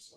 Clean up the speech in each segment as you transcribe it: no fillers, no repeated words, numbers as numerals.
So.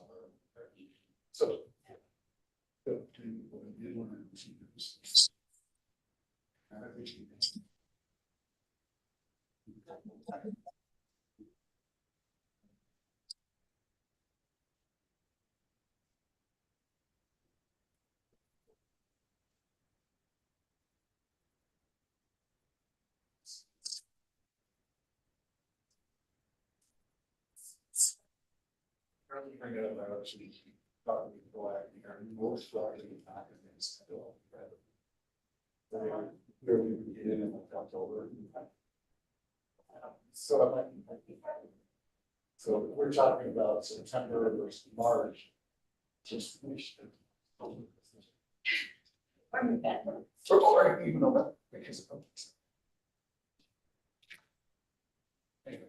So we're talking about September versus March. Just finished it. Or even though because of anyway.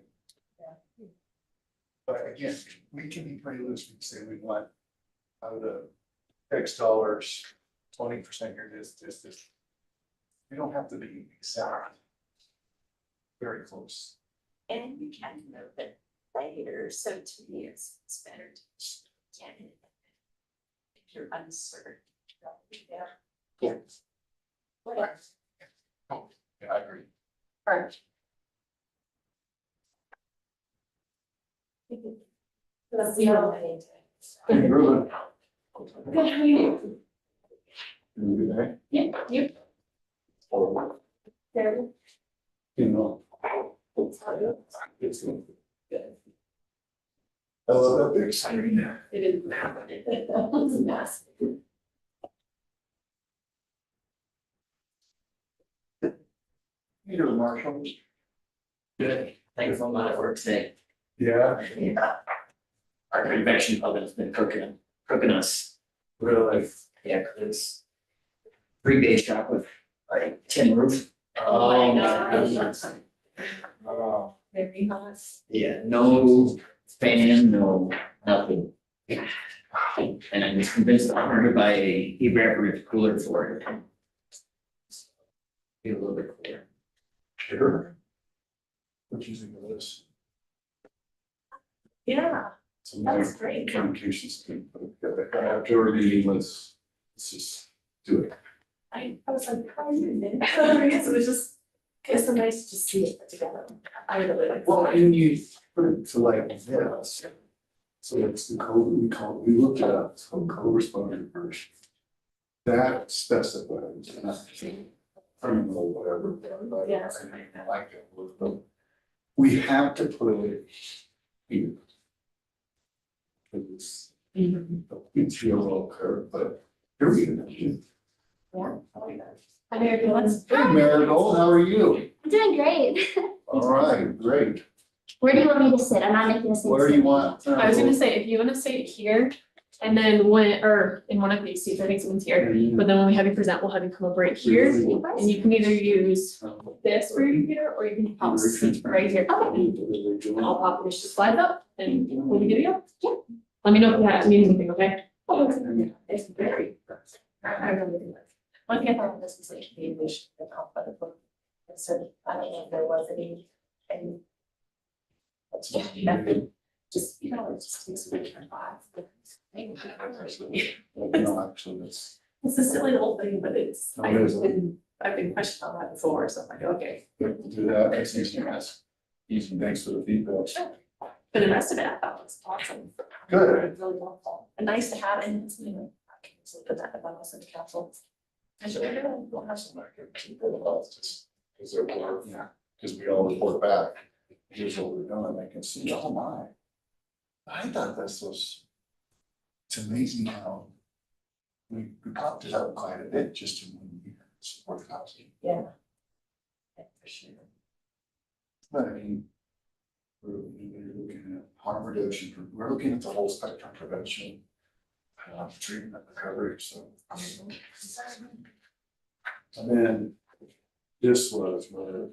But again, we can be pretty loose. We can say we want out of the X dollars, 20% here, this. We don't have to be exact. Very close. And you can know that later, so to me, it's better to just get it. If you're uncertain. Yeah. Yeah. Whatever. Oh, yeah, I agree. Right. Let's see how many. Hey, Ruben. Good, how are you? Good day. Yeah, you. There. You know. It's good. I love that big screen. It is massive. It's massive. You know, Marshall. Good, thanks a lot at work today. Yeah, Yeah. Our convection oven's been cooking us. really. Yeah, 'cause it's 3 days shop with like tin roof. Oh my goodness. Oh, Very hot. Yeah, no fan, no nothing. And I was convinced I'm gonna buy a evaporative cooler for it. Be a little bit cooler. sure. What you think of this? Yeah, Some that's great. communications team put it together. After our meeting, let's just do it. I was like, how are you doing? Because it was just, it's so nice to see it put together. I really like. Well, and you put it to like this. So it's the code, we looked at it, it's called co-responder version. That specifies, criminal, whatever. But Yes. I like it, but we have to put it here. It's your little curve, but here we go. Yeah. I know you're doing. Hey Marigold, how are you? I'm doing great. All right, great. Where do you want me to sit? I'm not making a Where do you want? I was gonna say, if you wanna say it here, and then when, or in one of these seats, I think someone's here, but then when we have you present, we'll have you come up right here. And you can either use this for your computer, or you can pop a seat right here. And I'll pop this slide up, and we'll be good to go. Yeah. Let me know if you need anything, okay? It's very, I really do like. One thing I thought this was like the English, the top of the book. And so I don't know if there was any. Just, you know, it just takes away from five. No, actually, that's. It's a silly little thing, but it's, No, it isn't. I've been questioned on that before, so I'm like, okay. Good to do that, that's easy, easy, thanks for the feedback. But the rest of it, I thought was awesome. Good. Really helpful and nice to have in, it's, you know, I can just put that in my most of the council. I should have done. Don't have some like just because they're, yeah, because we all report back. Here's what we're doing, they can see, oh my. I thought this was. It's amazing how. We popped it up quite a bit just in 1 year, support housing. Yeah. Yeah, for sure. But I mean. We're looking at harm reduction, we're looking at the whole spectrum prevention. Treatment, recovery, so. And then this was where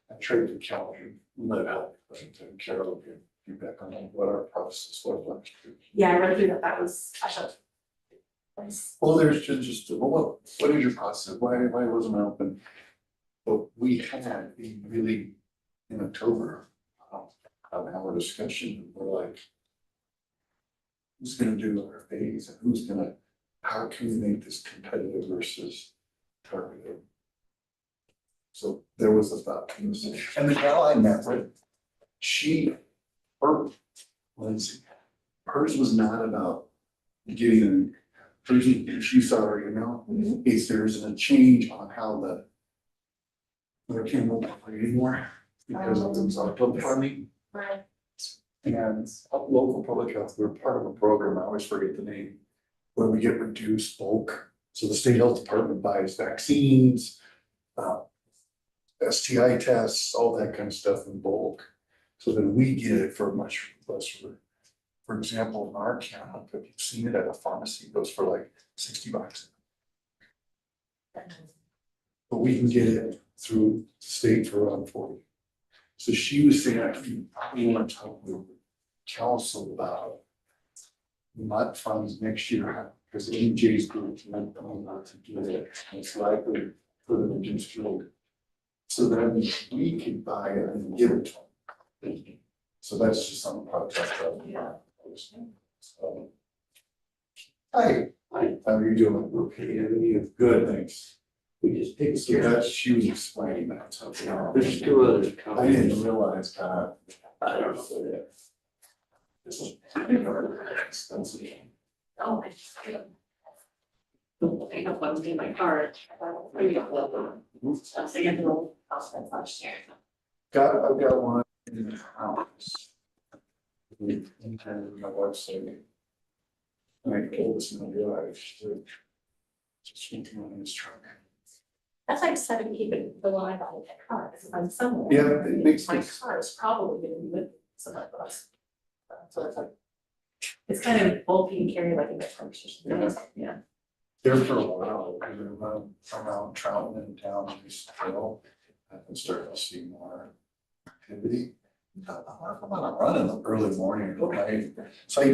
I traded calendar, let out, and Carol give feedback on what our process was last year. Yeah, I read through that, that was, I thought. Well, there's just, well, what is your process? Why wasn't it open? But we had a really, in October, an hour discussion, we're like. who's gonna do our phase and who's gonna, how can we make this competitive versus targeted? So there was a thought to this, and the gal I met with, her, Lindsay, hers was not about getting, hers, she saw her, you know, is there's a change on how there can't move anymore because of things like public farming. Right. And local public health, we're part of a program, I always forget the name, where we get reduced bulk. So the state health department buys vaccines, STI tests, all that kind of stuff in bulk. So then we get it for much less. For example, in our county, if you've seen it at a pharmacy, it goes for like $60. But we can get it through the state for around 40. So she was saying, I probably want to talk with council about not funds next year, because EJ's group went on to do it, and it's likely for the reduced field. So then we could buy it and give it to them. So that's just some project. Yeah. So, hi, how are you doing? Okay, good, thanks. We just picked. So that's, she was explaining that. There's two others I coming. didn't realize that. I don't know. This is expensive. Oh, I got one in my car. I got the little house that's last year. I've got one in the house. And my wife's saying. My oldest in the garage, just thinking on his truck. That's like seven keeping the line on that car, because I'm somewhere. Yeah, it makes My sense. car is probably gonna be with some of us. So it's like. It's kind of bulky and carry like a bit from. Yeah. There for a while, because around Troutman in town, we still, I've been starting to see more activity. I'm on a run in the early morning, right? So I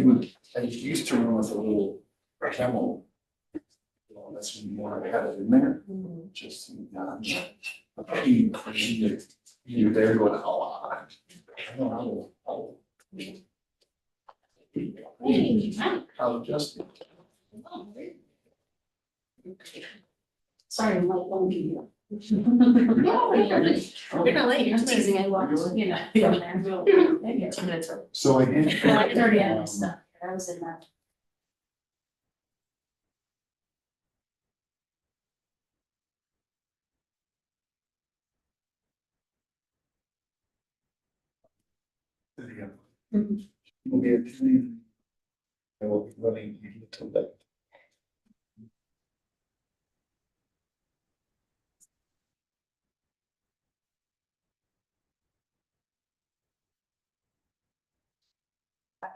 used to run with a little camel. Well, that's more I had it in there, just, you're there going, oh, I don't know. I'll just. Sorry, I'm like, won't be here. No, You're not late, you're teasing, I watched. You know, yeah, maybe 2 minutes. So I did. Yeah, it's already out of stuff. I was in that. Will be attending. I will be running until that.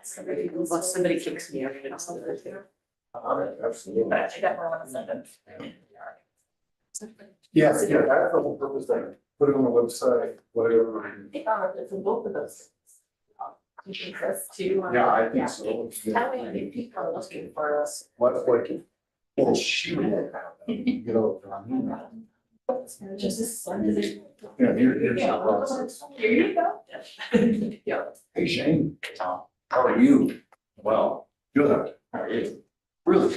Somebody kicks me out. Absolutely. But I definitely want to send them. Yeah, that's the whole purpose there. Put it on the website, whatever. I think I'll have to do both of those. You think that's too? Yeah, I think so. How many people are looking for us? What, well, she would have that, get over on me. Just as soon as it. Yeah, here's the process. Here you go. Yeah. Hey Shane, how are you? Well, good. How are you? Really?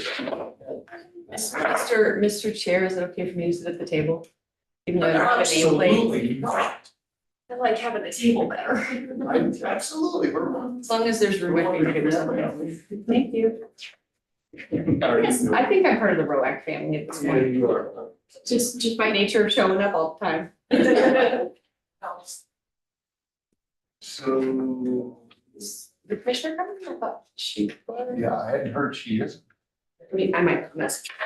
Mr. Chair, is it okay for me to sit at the table? Even though I don't have a nameplate? Absolutely. I like having the table better. Absolutely, we're. As long as there's room, I can give somebody else. Thank you. Yes, I think I'm part of the Roac family at this Yeah, point. you are. Just by nature of showing up all the time. So, The commissioner coming? I thought she. yeah, I hadn't heard she is. I mean, I might message her.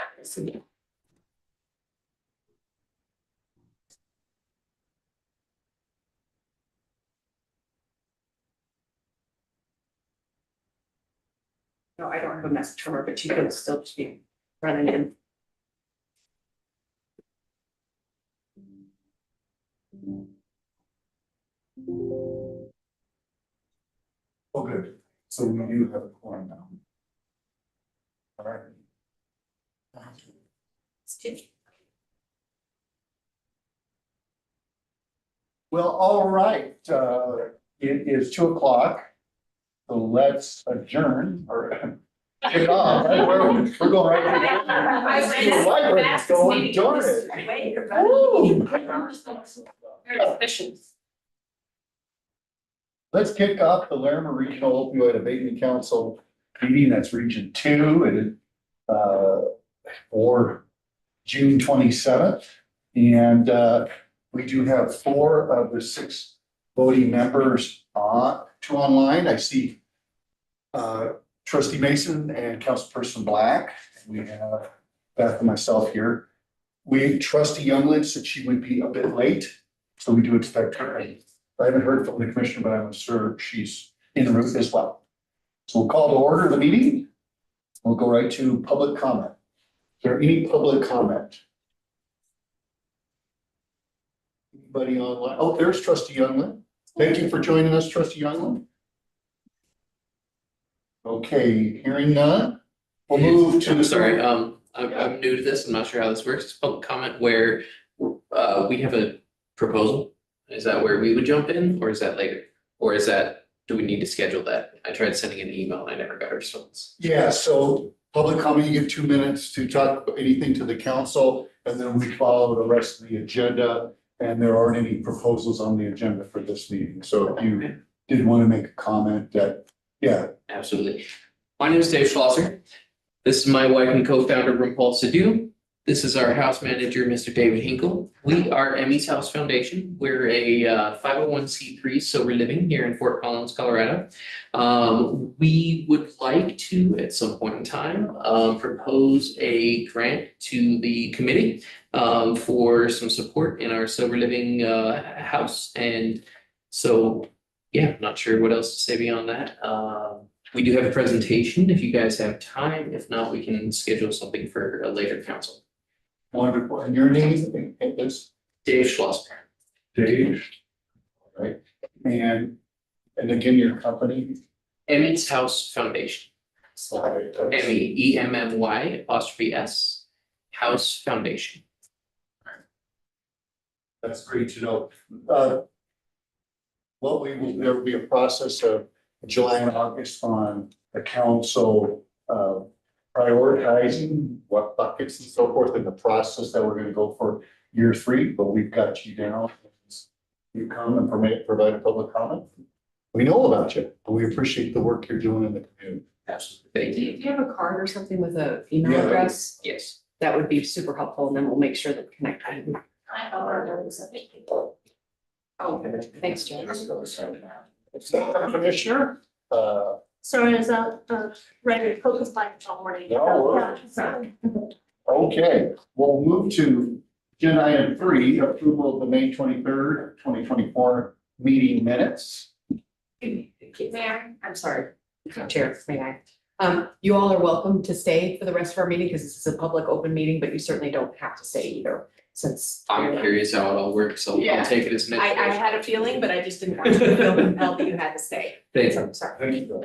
No, I don't have a message from her, but she could still just be running in. Oh, good. So we do have a quorum now. All right. Well, all right, it is 2:00. So let's adjourn or Get off, right? We're going right to the library, going, darn it. Very efficient. Let's kick off the Larimer Regional Opioid Abatement Council meeting, that's Region 2, and for June 27th. And we do have 4 of the 6 voting members two online. I see Trustee Mason and Councilperson Black. We have Beth and myself here. Trustee Youngland said she would be a bit late, so we do expect her. I haven't heard from the commissioner, but I'm sure she's en route as well. So we'll call to order the meeting. We'll go right to public comment. Is there any public comment? Anybody online? Oh, there's Trustee Youngland. Thank you for joining us, Trustee Youngland. Okay, hearing none. We'll move to. I'm sorry, I'm new to this, I'm not sure how this works, it's public comment where we have a proposal. Is that where we would jump in, or is that later? Or is that, do we need to schedule that? I tried sending an email and I never got a response. Yeah, so public comment, you get 2 minutes to talk anything to the council, and then we follow the rest of the agenda. And there aren't any proposals on the agenda for this meeting. So if you did want to make a comment that, yeah. Absolutely. My name is Dave Schlosser. This is my wife and co-founder, Rumpal Sidhu. This is our house manager, Mr. David Hinkle. We are Emmy's House Foundation. We're a 501c3 sober living here in Fort Collins, Colorado. We would like to, at some point in time, propose a grant to the committee for some support in our sober living house. And so, yeah, I'm not sure what else to say beyond that. We do have a presentation if you guys have time. If not, we can schedule something for a later council. Wonderful. And your name is? Dave Schlosser. Dave. All right. And again, your company? Emmy's House Foundation. Sorry. Emmy, EMMY'(S), House Foundation. That's great to know. There will be a process of July and August on the council prioritizing what buckets and so forth in the process that we're going to go for year 3, but we've got you down. You come and provide a public comment. We know about you, and we appreciate the work you're doing in the community. Absolutely. Thank you. If you have a card or something with an email Yeah. address, Yes. that would be super helpful, and then we'll make sure that we connect. Oh, thanks, Jen. Commissioner, Sorry, is that ready to focus by all morning? No worries. Yeah, sorry. okay, we'll move to agenda item 3, approval of the May 23rd, 2024 meeting minutes. Mayor, I'm sorry, Chair, may I? You all are welcome to stay for the rest of our meeting because this is a public open meeting, but you certainly don't have to stay either, since. I'm curious how it all works, so Yeah. I'll take it as an. I had a feeling, but I just didn't want you to feel compelled that you had to stay. Thank you. So, sorry. Thank you.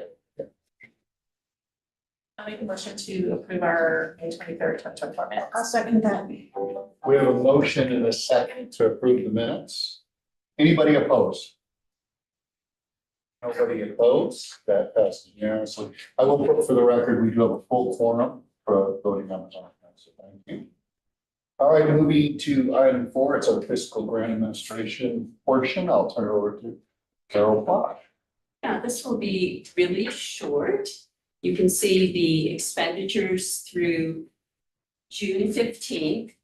I'll make a motion to approve our May 23rd, 2024 minutes. I'll second that. We have a motion and a second to approve the minutes. Anybody opposed? Nobody opposed, that passes unanimously. I will put for the record, we do have a full quorum for voting members on that, so thank you. All right, moving to item 4, it's our fiscal grant administration portion. I'll turn it over to Carol Bosch. Yeah, this will be really short. You can see the expenditures through June 15th.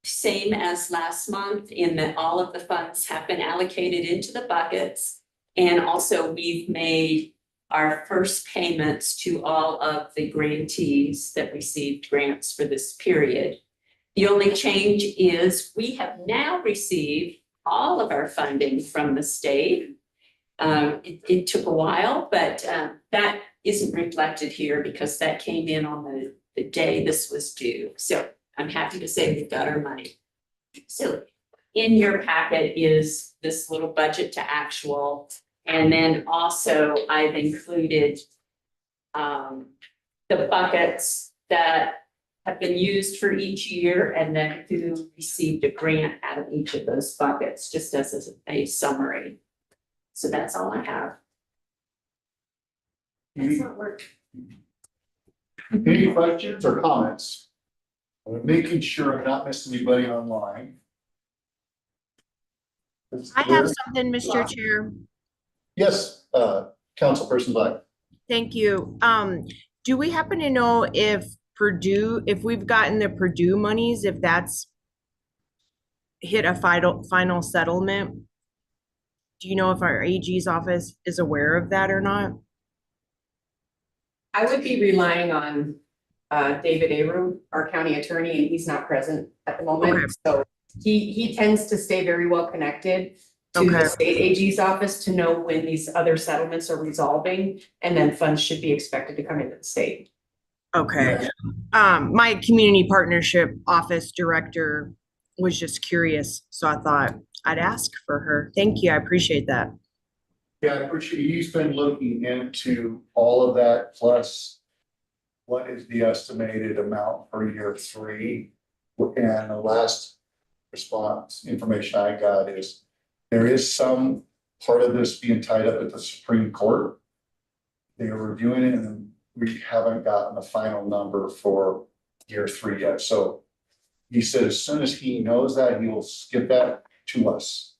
Same as last month in that all of the funds have been allocated into the buckets. And also we've made our first payments to all of the grantees that received grants for this period. The only change is we have now received all of our funding from the state. It took a while, but that isn't reflected here because that came in on the day this was due. So I'm happy to say we've got our money. So in your packet is this little budget to actual. And then also I've included the buckets that have been used for each year and then who received a grant out of each of those buckets, just as a summary. So that's all I have. Does that work? Any questions or comments? I'm making sure I'm not missing anybody online. I have something, Mr. Chair. Yes, Councilperson Black. Thank you. Do we happen to know if Purdue, if we've gotten the Purdue monies, if that's hit a final settlement? Do you know if our AG's office is aware of that or not? I would be relying on David Arum, our county attorney, and he's not present at the moment. Okay. So he tends to stay very well connected to Okay. the state AG's office to know when these other settlements are resolving, and then funds should be expected to come into the state. Okay. My community partnership office director was just curious, so I thought I'd ask for her. Thank you. I appreciate that. Yeah, I appreciate, he's been looking into all of that, plus what is the estimated amount for year 3? And the last response information I got is there is some part of this being tied up at the Supreme Court. They are reviewing it and we haven't gotten the final number for year 3 yet. So he said as soon as he knows that, he will skip that to us.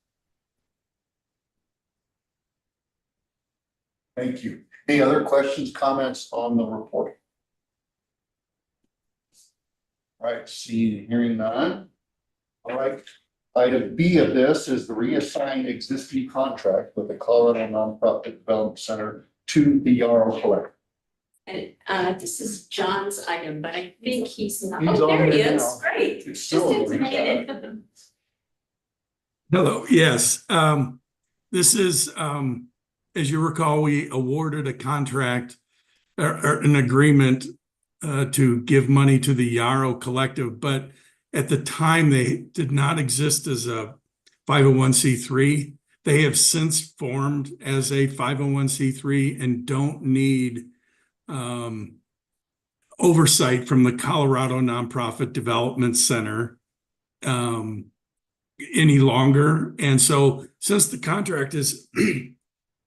Thank you. Any other questions, comments on the report? All right, seeing and hearing none. All right, item B of this is the reassign existing contract with the Colorado Nonprofit Development Center to the Yarrow Collective. And this is John's item, but I think he's not, He's oh, there on he there is, now. great. It's Just still on there. intimated. Hello, yes. This is, as you recall, we awarded a contract or an agreement to give money to the Yarrow Collective, but at the time they did not exist as a 501c3. They have since formed as a 501c3 and don't need oversight from the Colorado Nonprofit Development Center any longer. And so since the contract is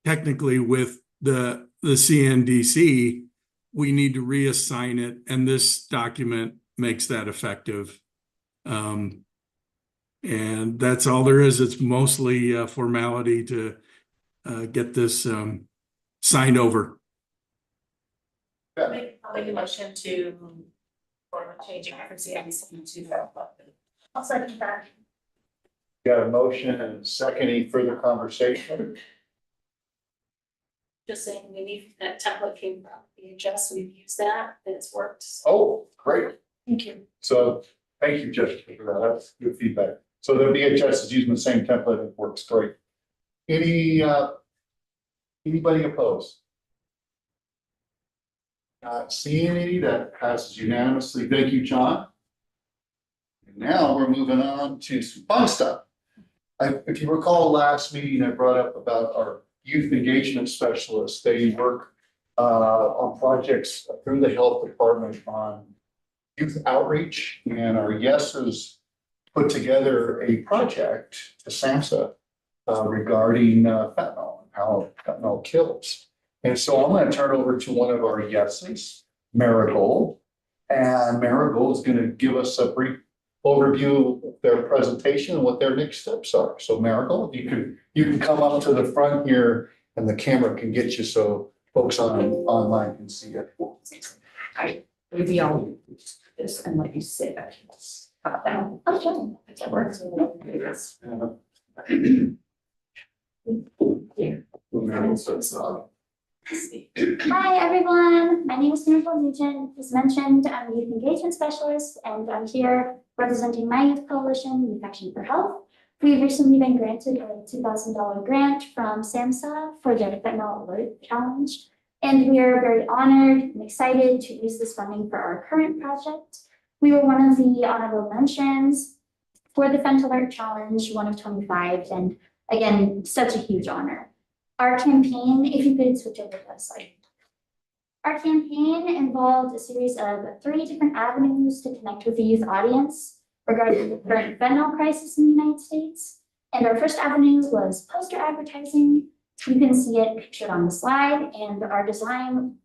technically with the CNDC, we need to reassign it, and this document makes that effective. And that's all there is. It's mostly a formality to get this signed over. I'll make a motion to for changing from CIBC to the. I'll second that. Got a motion and a second. Any further conversation? Just saying, we need, that template came from the adjust, we've used that, and it's worked. Oh, great. Thank you. So thank you, Jessica, for that. That's good feedback. So there'll be a just using the same template. It works great. Anybody opposed? Not seeing any. That passes unanimously. Thank you, John. And now we're moving on to some fun stuff. If you recall last meeting, I brought up about our youth engagement specialists. They work on projects through the health department on youth outreach, and our yeses put together a project to SAMHSA regarding fentanyl and how fentanyl kills. And so I'm going to turn over to one of our yeses, Marigold, and Marigold is going to give us a brief overview of their presentation and what their next steps are. So Marigold, you can come up to the front here and the camera can get you so folks online can see it. Maybe I'll do this and let you sit back. Down. Okay. That works. Hi, everyone. My name is Miracle Nugent. As mentioned, I'm a youth engagement specialist, and I'm here representing my youth coalition, Youth Action for Health. We've recently been granted a $2,000 grant from SAMHSA for the Fentanyl Alert Challenge, and we are very honored and excited to use this funding for our current project. We were one of the honorable mentions for the Fentanyl Alert Challenge, one of 25, and again, such a huge honor. Our campaign, if you could switch over to that slide. Our campaign involved a series of 3 different avenues to connect with the youth audience regarding the current fentanyl crisis in the United States. And our first avenue was poster advertising. You can see it pictured on the slide, and our design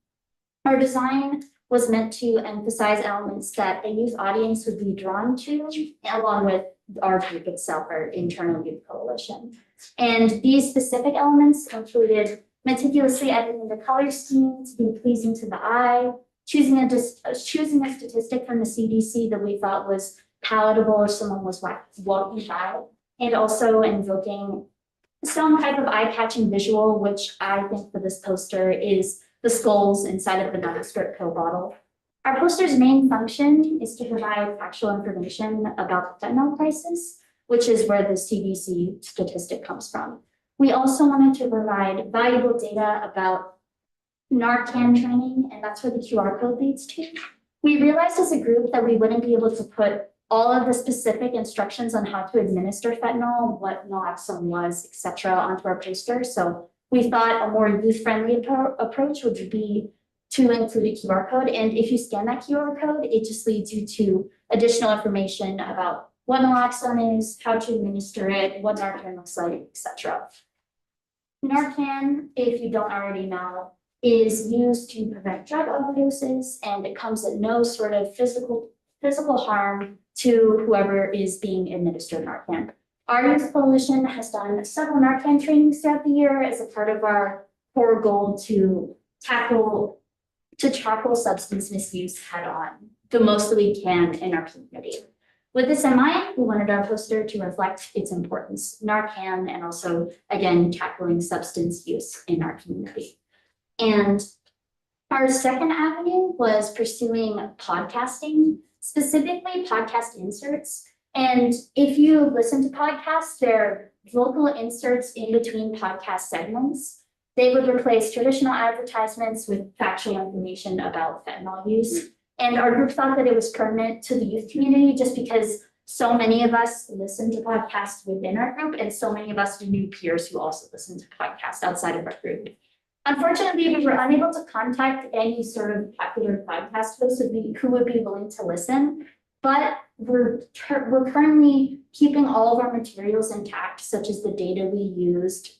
Our design was meant to emphasize elements that a youth audience would be drawn to, along with our group itself, our internal youth coalition. And these specific elements included meticulously editing the color scheme to be pleasing to the eye, choosing a statistic from the CDC that we thought was palatable if someone was walking by, and also invoking some type of eye-catching visual, which I think for this poster is the skulls inside of the nondescript pill bottle. Our poster's main function is to provide factual information about the fentanyl crisis, which is where the CDC statistic comes from. We also wanted to provide valuable data about Narcan training, and that's where the QR code leads to. We realized as a group that we wouldn't be able to put all of the specific instructions on how to administer fentanyl, what naloxone was, et cetera, onto our poster. So we thought a more youth-friendly approach would be to include a QR code. And if you scan that QR code, it just leads you to additional information about what naloxone is, how to administer it, what Narcan looks like, et cetera. Narcan, if you don't already know, is used to prevent drug overdoses, and it comes at no sort of physical harm to whoever is being administered Narcan. Our youth coalition has done several Narcan trainings throughout the year as a part of our core goal to tackle substance misuse head on the most that we can in our community. With this in mind, we wanted our poster to reflect its importance, Narcan, and also, again, tackling substance use in our community. And our second avenue was pursuing podcasting, specifically podcast inserts. And if you listen to podcasts, they're vocal inserts in between podcast segments. They would replace traditional advertisements with factual information about fentanyl use. And our group thought that it was pertinent to the youth community just because so many of us listen to podcasts within our group, and so many of us knew peers who also listen to podcasts outside of our group. Unfortunately, we were unable to contact any sort of popular podcast hosts who would be willing to listen, but we're currently keeping all of our materials intact, such as the data we used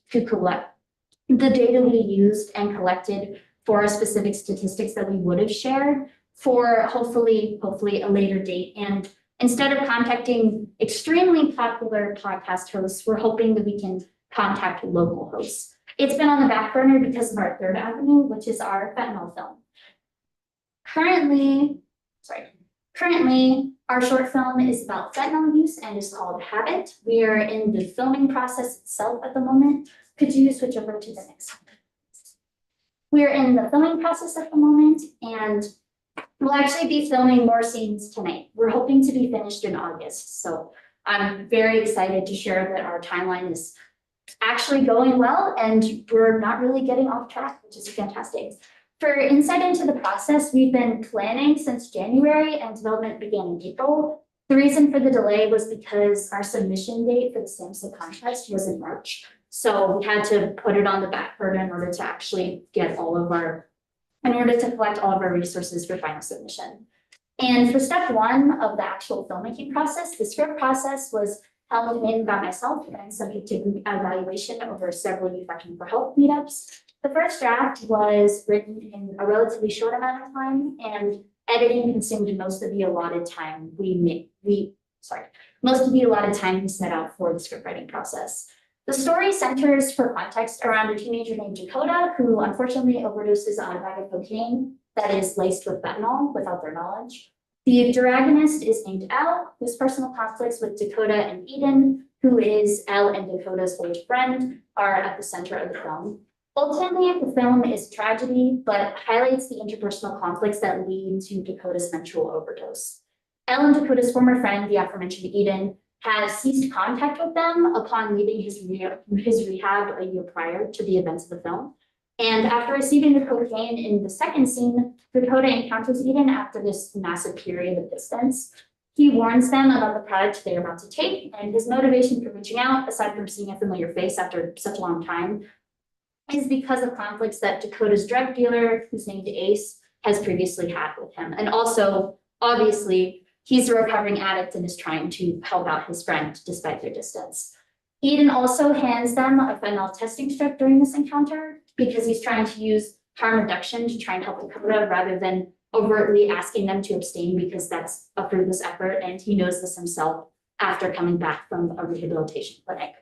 and collected for our specific statistics that we would have shared for hopefully a later date. And instead of contacting extremely popular podcast hosts, we're hoping that we can contact local hosts. It's been on the back burner because of our third avenue, which is our fentanyl film. Currently, our short film is about fentanyl use and is called Habit. We are in the filming process itself at the moment. Could you switch over to the next one? We're in the filming process at the moment, and we'll actually be filming more scenes tonight. We're hoping to be finished in August. So I'm very excited to share that our timeline is actually going well, and we're not really getting off track, which is fantastic. For insight into the process, we've been planning since January and development began in April. The reason for the delay was because our submission date for the SAMHSA contest was in March. So we had to put it on the back burner in order to actually get collect all of our resources for final submission. And for step one of the actual filmmaking process, the script process was held mainly by myself and subject to evaluation over several Youth Action for Health meetups. The first draft was written in a relatively short amount of time, and editing consumed most of the allotted time we set out for the script writing process. The story centers, for context, around a teenager named Dakota who unfortunately overdoses on a bag of cocaine that is laced with fentanyl without their knowledge. The protagonist is named Elle, whose personal conflicts with Dakota and Eden, who is Elle and Dakota's old friend, are at the center of the film. Ultimately, the film is tragedy, but highlights the interpersonal conflicts that lead to Dakota's mental overdose. Elle and Dakota's former friend, the aforementioned Eden, has ceased contact with them upon leaving his rehab a year prior to the events of the film. And after receiving the cocaine in the second scene, Dakota encounters Eden after this massive period of distance. He warns them about the product they are about to take, and his motivation for reaching out, aside from seeing a familiar face after such a long time, is because of conflicts that Dakota's drug dealer, who's named Ace, has previously had with him. And also, obviously, he's a recovering addict and is trying to help out his friend despite their distance. Eden also hands them a fentanyl testing strip during this encounter because he's trying to use harm reduction to try and help Dakota rather than overtly asking them to abstain because that's a fruitless effort, and he knows this himself after coming back from a rehabilitation clinic.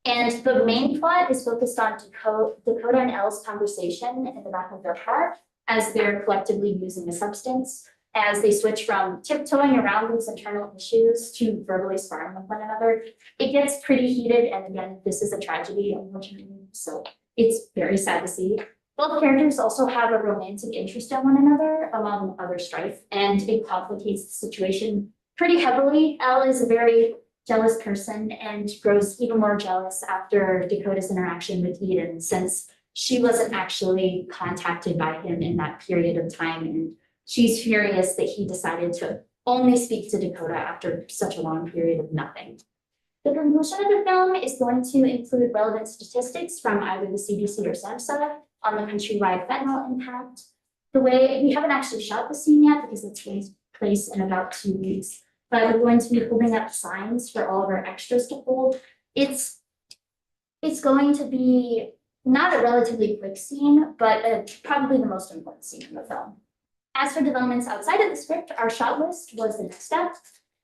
And the main plot is focused on Dakota and Elle's conversation in the back of their car as they're collectively using a substance, as they switch from tiptoeing around these internal issues to verbally sparring with one another. It gets pretty heated, and again, this is a tragedy, unfortunately, so it's very sad to see. Both characters also have a romantic interest in one another, among other strife, and it complicates the situation pretty heavily. Elle is a very jealous person and grows even more jealous after Dakota's interaction with Eden, since she wasn't actually contacted by him in that period of time, and she's furious that he decided to only speak to Dakota after such a long period of nothing. The conclusion of the film is going to include relevant statistics from either the CDC or SAMHSA on the countrywide fentanyl impact. The way we haven't actually shot the scene yet because it takes place in about 2 weeks, but we're going to be holding up signs for all of our extras to hold. It's going to be not a relatively quick scene, but probably the most important scene in the film. As for developments outside of the script, our shot list was the next step.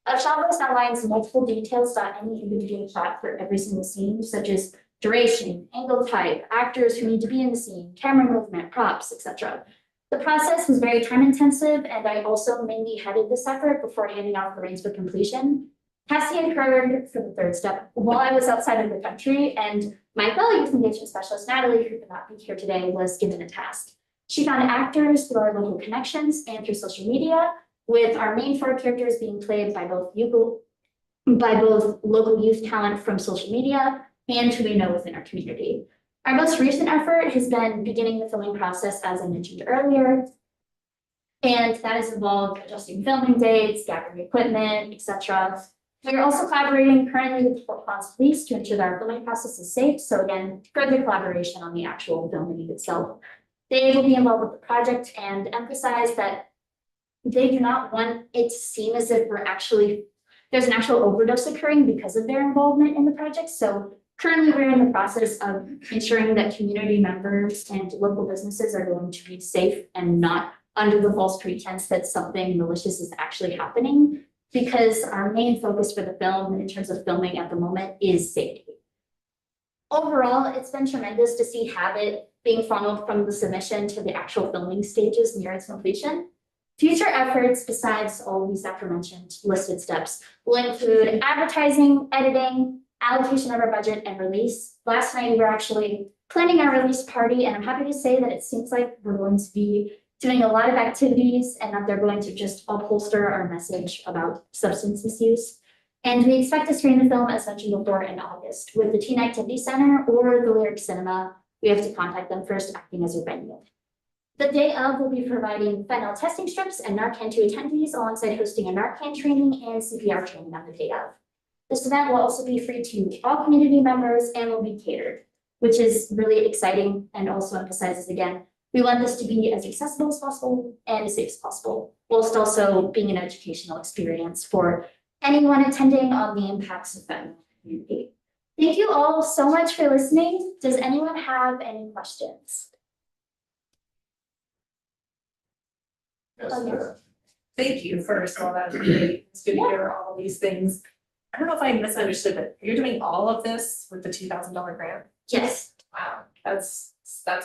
A shot list outlines multiple details about any individual shot for every single scene, such as duration, angle type, actors who need to be in the scene, camera movement, props, etc. The process was very time intensive, and I also mainly headed this effort before handing off the reins for completion. Cassie incurred for the third step while I was outside of the country, and my fellow youth engagement specialist, Natalie, who could not be here today, was given a task. She found actors through our local connections and through social media, with our main 4 characters being played by both local youth talent from social media and who we know within our community. Our most recent effort has been beginning the filming process, as I mentioned earlier, and that has involved adjusting filming dates, gathering equipment, etc. We are also collaborating currently with Fort Ponce Police to ensure that our filming process is safe. So again, further collaboration on the actual filming itself. They will be involved with the project and emphasize that they do not want it to seem as if there's an actual overdose occurring because of their involvement in the project. So currently we're in the process of ensuring that community members and local businesses are going to be safe and not under the false pretense that something malicious is actually happening, because our main focus for the film in terms of filming at the moment is safety. Overall, it's been tremendous to see Habit being funneled from the submission to the actual filming stages near its completion. Future efforts, besides all these aforementioned listed steps, will include advertising, editing, allocation of our budget, and release. Last night, we were actually planning our release party, and I'm happy to say that it seems like we're going to be doing a lot of activities and that they're going to just upholster our message about substance misuse. And we expect to screen the film, as mentioned before, in August with the Teen Activity Center or the Lyric Cinema. We have to contact them first, acting as a venue. The day of, we'll be providing fentanyl testing strips and Narcan to attendees, alongside hosting a Narcan training and CPR training on the day of. This event will also be free to all community members and will be catered, which is really exciting and also emphasizes again, we want this to be as accessible as possible and as safe as possible, whilst also being an educational experience for anyone attending on the impacts of fentanyl. Thank you all so much for listening. Does anyone have any questions? Yes, Oh, yes. Thank you first, all that was great. It's good to hear all these things. I don't know if I misunderstood, but you're doing all of this with the $2,000 grant? Yes. Wow, that's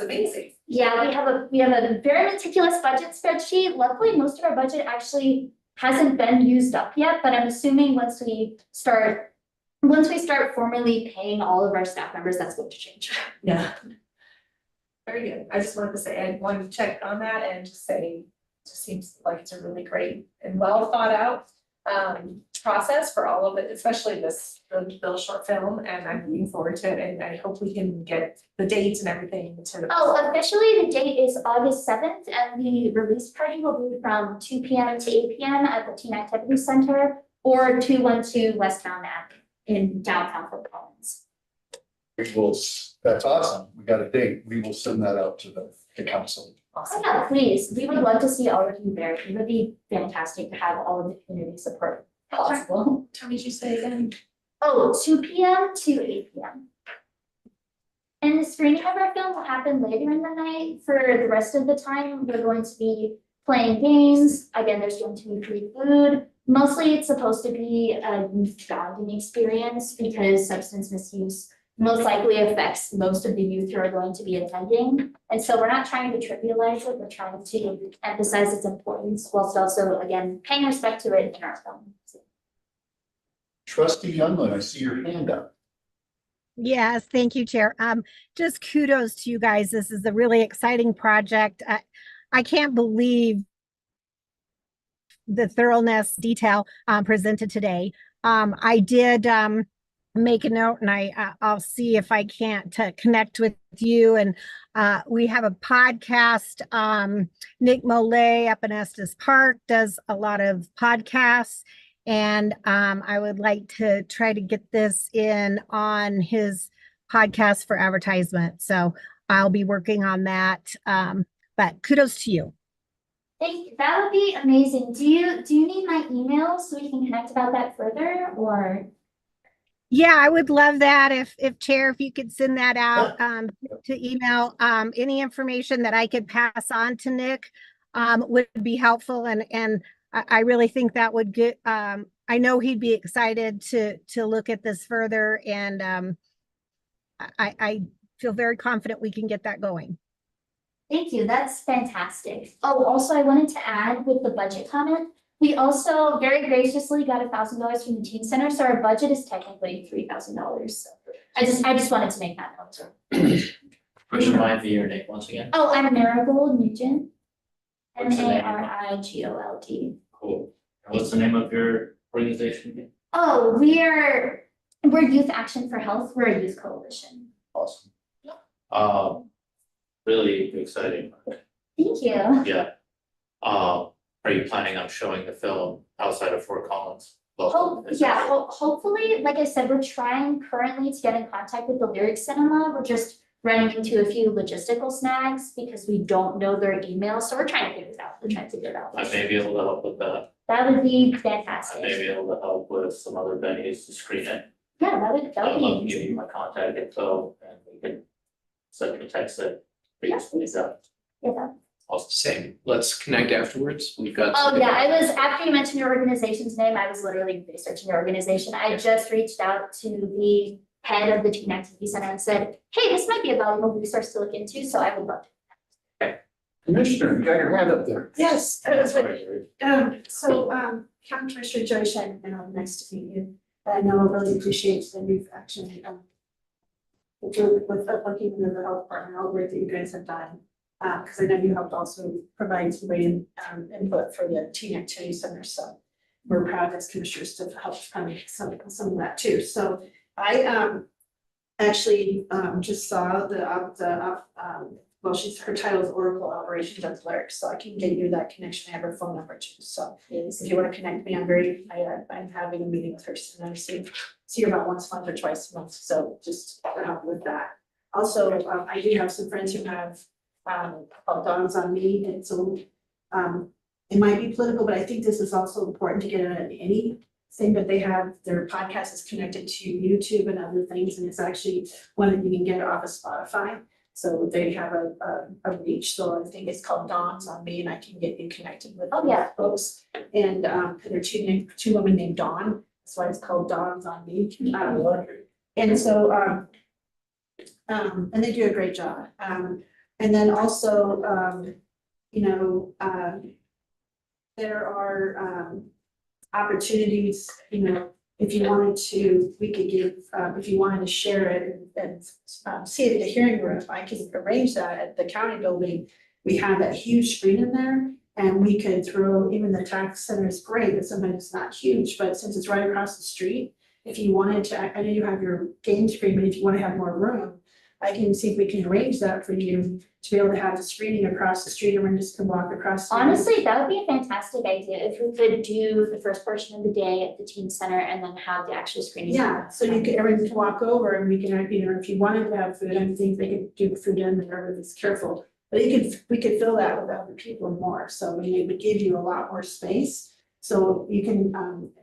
amazing. Yeah, we have a very meticulous budget spreadsheet. Luckily, most of our budget actually hasn't been used up yet, but I'm assuming once we start formally paying all of our staff members, that's going to change. Yeah. Very good. I just wanted to say, I wanted to check on that and just say, it just seems like it's a really great and well thought out process for all of it, especially the Bill short film, and I'm looking forward to it, and I hope we can get the dates and everything to. Oh, officially the date is August 7th, and the release party will be from 2 p.m. to 8 p.m. at the Teen Activity Center or 212 West Mountain Ave in downtown Fort Collins. That's awesome. We got a date. We will send that out to the council. Oh yeah, please. We would love to see all of you there. It would be fantastic to have all of the community support possible. What time did you say again? Oh, 2 p.m. to 8 p.m. And the screening of our film will happen later in the night. For the rest of the time, we're going to be playing games. Again, there's going to be free food. Mostly it's supposed to be a youth bonding experience because substance misuse most likely affects most of the youth who are going to be attending. And so we're not trying to trivialize it, we're trying to emphasize its importance whilst also, again, paying respect to it in our film. Trustee Youngland, I see your hand up. Yes, thank you, Chair. Just kudos to you guys. This is a really exciting project. I can't believe the thoroughness, detail presented today. I did make a note, and I'll see if I can't connect with you. And we have a podcast. Nick Molay up in Estes Park does a lot of podcasts. And I would like to try to get this in on his podcast for advertisement. So I'll be working on that. But kudos to you. Thank you. That would be amazing. Do you need my email so we can connect about that further, or? Yeah, I would love that if Chair, if you could send that out to email. Any information that I could pass on to Nick would be helpful, and I really think that would get, I know he'd be excited to look at this further, and I feel very confident we can get that going. Thank you, that's fantastic. Oh, also I wanted to add with the budget comment, we also very graciously got $1,000 from the teen center, so our budget is technically $3,000. I just wanted to make that note. Would you mind for your name once again? Oh, I'm Marigold Nugent. What's the name? Marigold. Cool. And what's the name of your organization again? Oh, we're Youth Action for Health, we're a youth coalition. Awesome. Really exciting. Thank you. Yeah. Are you planning on showing the film outside of Fort Collins? Hopefully, like I said, we're trying currently to get in contact with the Lyric Cinema. We're just running into a few logistical snags because we don't know their email, so we're trying to figure it out. I may be able to help with that. That would be I fantastic. may be able to help with some other venues to screen it. Yeah, that would I'd be love to give amazing. you my contact info and we can send you a text that. Yeah. Yeah. Same. Let's connect afterwards. We've got. Oh, yeah, after you mentioned your organization's name, I was literally researching your organization. I just reached out to the head of the Teen Activity Center and said, hey, this might be a valuable resource to look into, so I would love to. Commissioner, you got your hand up there. Yes, County Commissioner Joy Shen, nice to meet you. I know I really appreciate the youth action, with working with the health department, all the work that you guys have done. Because I know you helped also provide some great input for the Teen Activity Center, so we're proud as commissioners to help fund some of that too. So I actually just saw well, her title is Oracle Operations at Lyric, so I can get you that connection. I have her phone number too. So if you want to connect me, I'm having a meeting with her soon. I see her about once a month or twice a month. So just for help with that. Also, I do have some friends who have called Dawns on Me, and so it might be political, but I think this is also important to get on anything that they have. Their podcast is connected to YouTube and other things, and it's actually one that you can get off of Spotify. So they have a reach, so I think it's called Dawns on Me, and I can get you connected with folks. And there are two women named Dawn, that's why it's called Dawns on Me. And so and they do a great job. And then also there are opportunities, if you wanted to, we could give, if you wanted to share it and see it in the hearing room, I can arrange that at the county building. We have that huge screen in there, and we could throw, even the tax center is great, but sometimes it's not huge, but since it's right across the street, if you wanted to, I know you have your game screen, but if you want to have more room, I can see if we can arrange that for you to be able to have the screening across the street, and just can walk across. Honestly, that would be a fantastic idea if we could do the first portion of the day at the teen center and then have the actual screening. Yeah, so everyone can walk over and we can, if you wanted to have food, I think they could do food in there, it's careful. But we could fill that with other people more, so we would give you a lot more space. So you can,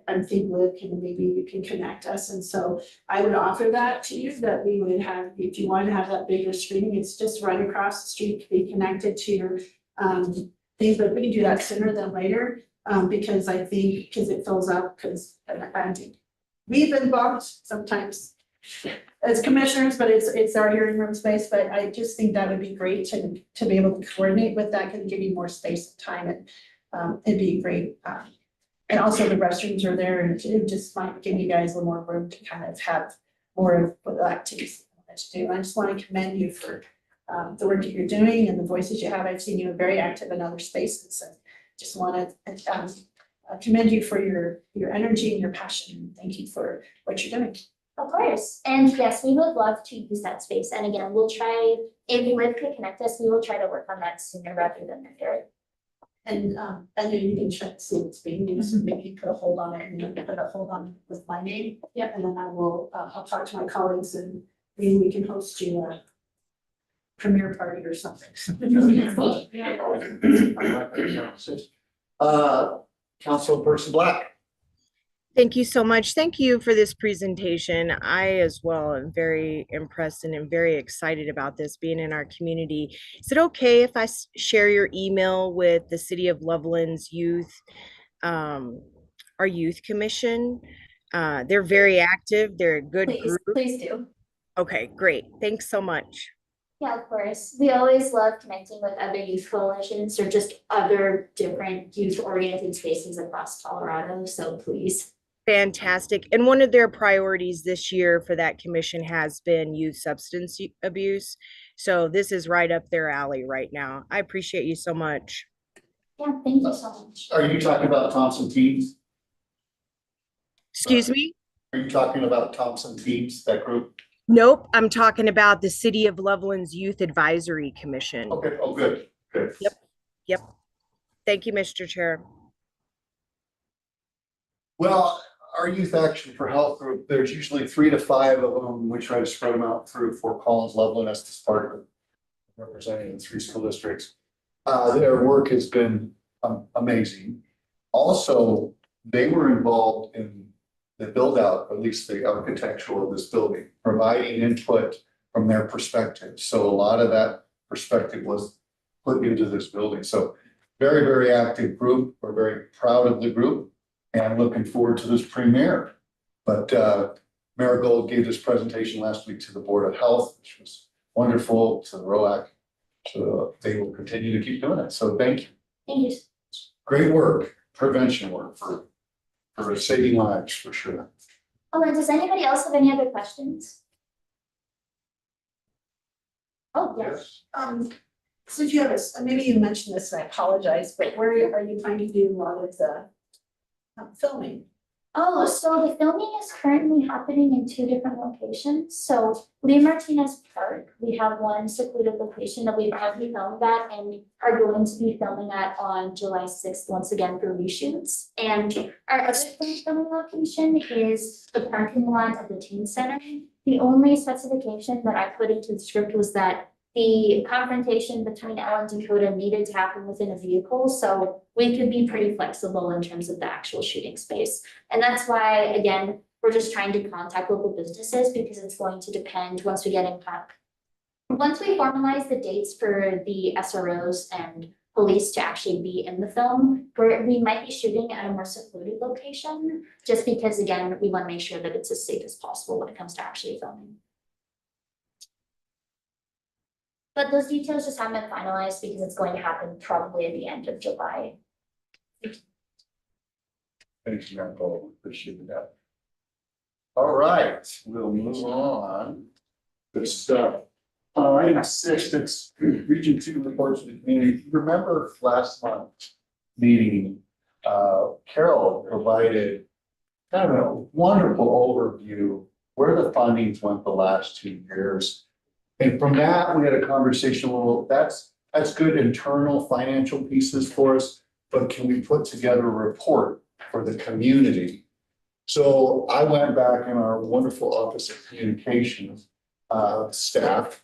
I think Liv can, maybe you can connect us, and so I would offer that to you, that we would have, if you want to have that bigger screening, it's just right across the street, be connected to your things, but we can do that sooner than later, because I think, because it fills up, because we've been bumped sometimes as commissioners, but it's our hearing room space, but I just think that would be great to be able to coordinate with that, can give you more space and time, and it'd be great. And also the restrooms are there, and it just might give you guys a little more room to kind of have more of the activities to do. I just want to commend you for the work that you're doing and the voices you have. I've seen you very active in other spaces, and just want to commend you for your energy and your passion. Thank you for what you're doing. Of course, and yes, we would love to use that space, and again, we'll try, if Liv could connect us, we will try to work on that sooner rather than later. And I know you can check to see what's being used, and maybe put a hold on it, and then put a hold on it with my name. Yep. And then I will, I'll talk to my colleagues, and maybe we can host you a premiere party or something. Councilperson Black. Thank you so much. Thank you for this presentation. I as well am very impressed and am very excited about this being in our community. Is it okay if I share your email with the City of Loveland's youth, our youth commission? They're very active. They're a good group. Please do. Okay, great. Thanks so much. Yeah, of course. We always love connecting with other youth coalitions or just other different youth-oriented spaces across Colorado, so please. Fantastic. And one of their priorities this year for that commission has been youth substance abuse. So this is right up their alley right now. I appreciate you so much. Yeah, thank you so much. Are you talking about Thompson Teams? Excuse me? Are you talking about Thompson Teams, that group? Nope, I'm talking about the City of Loveland's Youth Advisory Commission. Okay, oh, good, good. Yep. Thank you, Mr. Chair. Well, our Youth Action for Health group, there's usually 3 to 5 of them. We try to spread them out through Fort Collins, Loveland, as this part of representing the 3 school districts. Their work has been amazing. Also, they were involved in the build out, at least the architectural of this building, providing input from their perspective. So a lot of that perspective was put into this building. So very, very active group. We're very proud of the group and looking forward to this premiere. But Marigold gave this presentation last week to the Board of Health, which was wonderful, to the ROAC. So they will continue to keep doing it. So thank you. Thank you. Great work, prevention work for saving lives, for sure. Oh, and does anybody else have any other questions? Oh, yes. Since you have a, maybe you mentioned this, and I apologize, but where are you planning to do a lot of the filming? Oh, so the filming is currently happening in 2 different locations. So Lee Martinez Park, we have one secluded location that we've already filmed at and are going to be filming at on July 6th, once again for reshoots. And our other filming location is the parking lot at the teen center. The only specification that I put into the script was that the confrontation between Elle and Dakota needed to happen within a vehicle, so we could be pretty flexible in terms of the actual shooting space. And that's why, again, we're just trying to contact local businesses because it's going to depend once we get in contact. Once we formalize the dates for the SROs and police to actually be in the film, we might be shooting at a more secluded location, just because, again, we want to make sure that it's as safe as possible when it comes to actually filming. But those details just haven't been finalized because it's going to happen probably at the end of July. Thanks, Marigold. Appreciate that. All right, we'll move on. Good stuff. Item 6, it's Region 2 reports to the community. You remember last month's meeting, Carol provided kind of a wonderful overview where the fundings went the last 2 years. And from that, we had a conversation, well, that's good internal financial pieces for us, but can we put together a report for the community? So I went back in our wonderful Office of Communications staff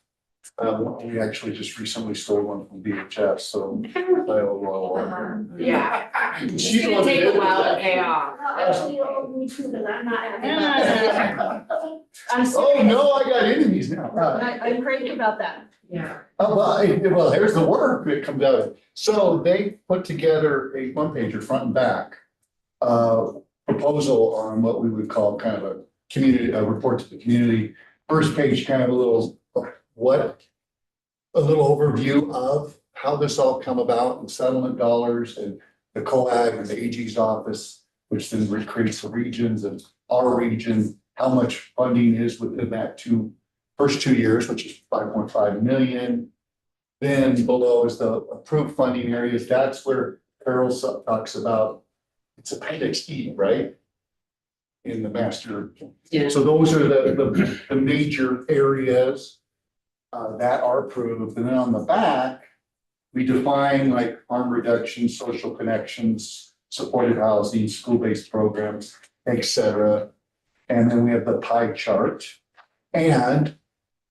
We actually just recently stole one from DHS, so. Yeah. She's It's gonna take a while to pay off. Actually, me too, but I'm not happy. I'm Oh, no, I got enemies now. I'm crazy about that. Yeah. Oh, well, here's the work that comes out of it. So they put together a one pager, front and back. Proposal on what we would call kind of a community, a report to the community. First page, kind of a little, a little overview of how this all come about and settlement dollars and the COAG and the AG's office, which then creates the regions and our region, how much funding is within that first 2 years, which is 5.5 million. Then below is the approved funding areas. That's where Carol talks about, it's appendix E, right? In the master. Yeah. So those are the major areas that are approved. And then on the back, we define like harm reduction, social connections, supported housing, school-based programs, etc. And then we have the pie chart. And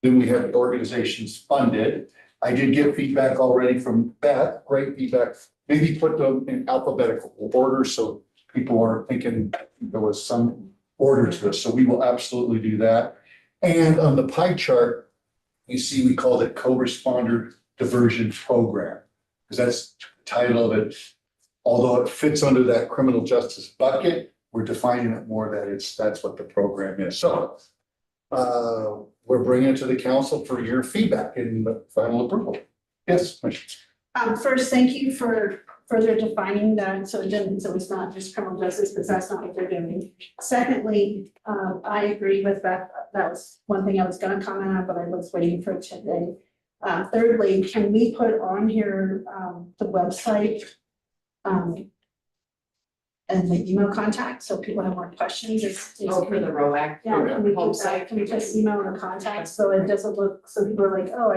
then we have the organizations funded. I did get feedback already from Beth, great feedback. Maybe put them in alphabetical order so people aren't thinking there was some order to this. So we will absolutely do that. And on the pie chart, you see we called it co-responder diversion program, because that's the title of it. Although it fits under that criminal justice bucket, we're defining it more that that's what the program is. So we're bringing it to the council for your feedback and final approval. Yes, Commissioner. First, thank you for further defining that, so it's not just criminal justice, because that's not what they're doing. Secondly, I agree with that. That was one thing I was gonna comment on, but I was waiting for it today. Thirdly, can we put on here, the website, and the email contact, so people have more questions? Oh, for the ROAC. Yeah, can we home put that, site. can we just email the contact, so it doesn't look, so people are like, oh,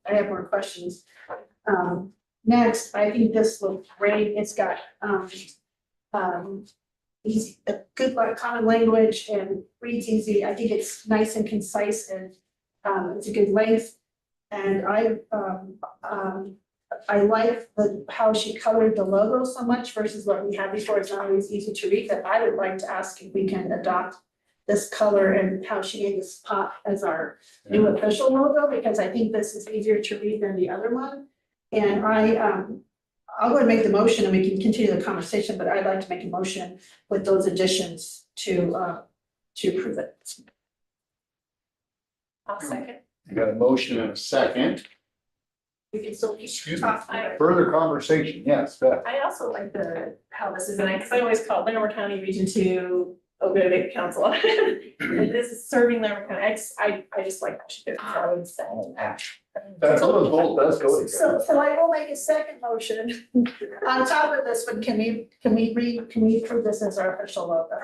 I have more questions. Next, I think this looks great. It's got, easy, a good common language and reads easy. I think it's nice and concise and, it's a good length. And I like how she colored the logo so much versus what we had before. It's not always easy to read, but I would like to ask if we can adopt this color and how she made this pop as our new official logo, because I think this is easier to read than the other one. And I'll go and make the motion and we can continue the conversation, but I'd like to make a motion with those additions to approve it. I'll second. You got a motion and a second. We can still. Excuse me. Further conversation. Yes, Beth. I also like how this is, because I always call it Lancaster County Region 2 Opioid Abatement Council. And this is serving Lancaster County. I just like how she did it, so I would say. That's all those both does go together. So I will make a second motion. On top of this one, can we approve this as our official logo?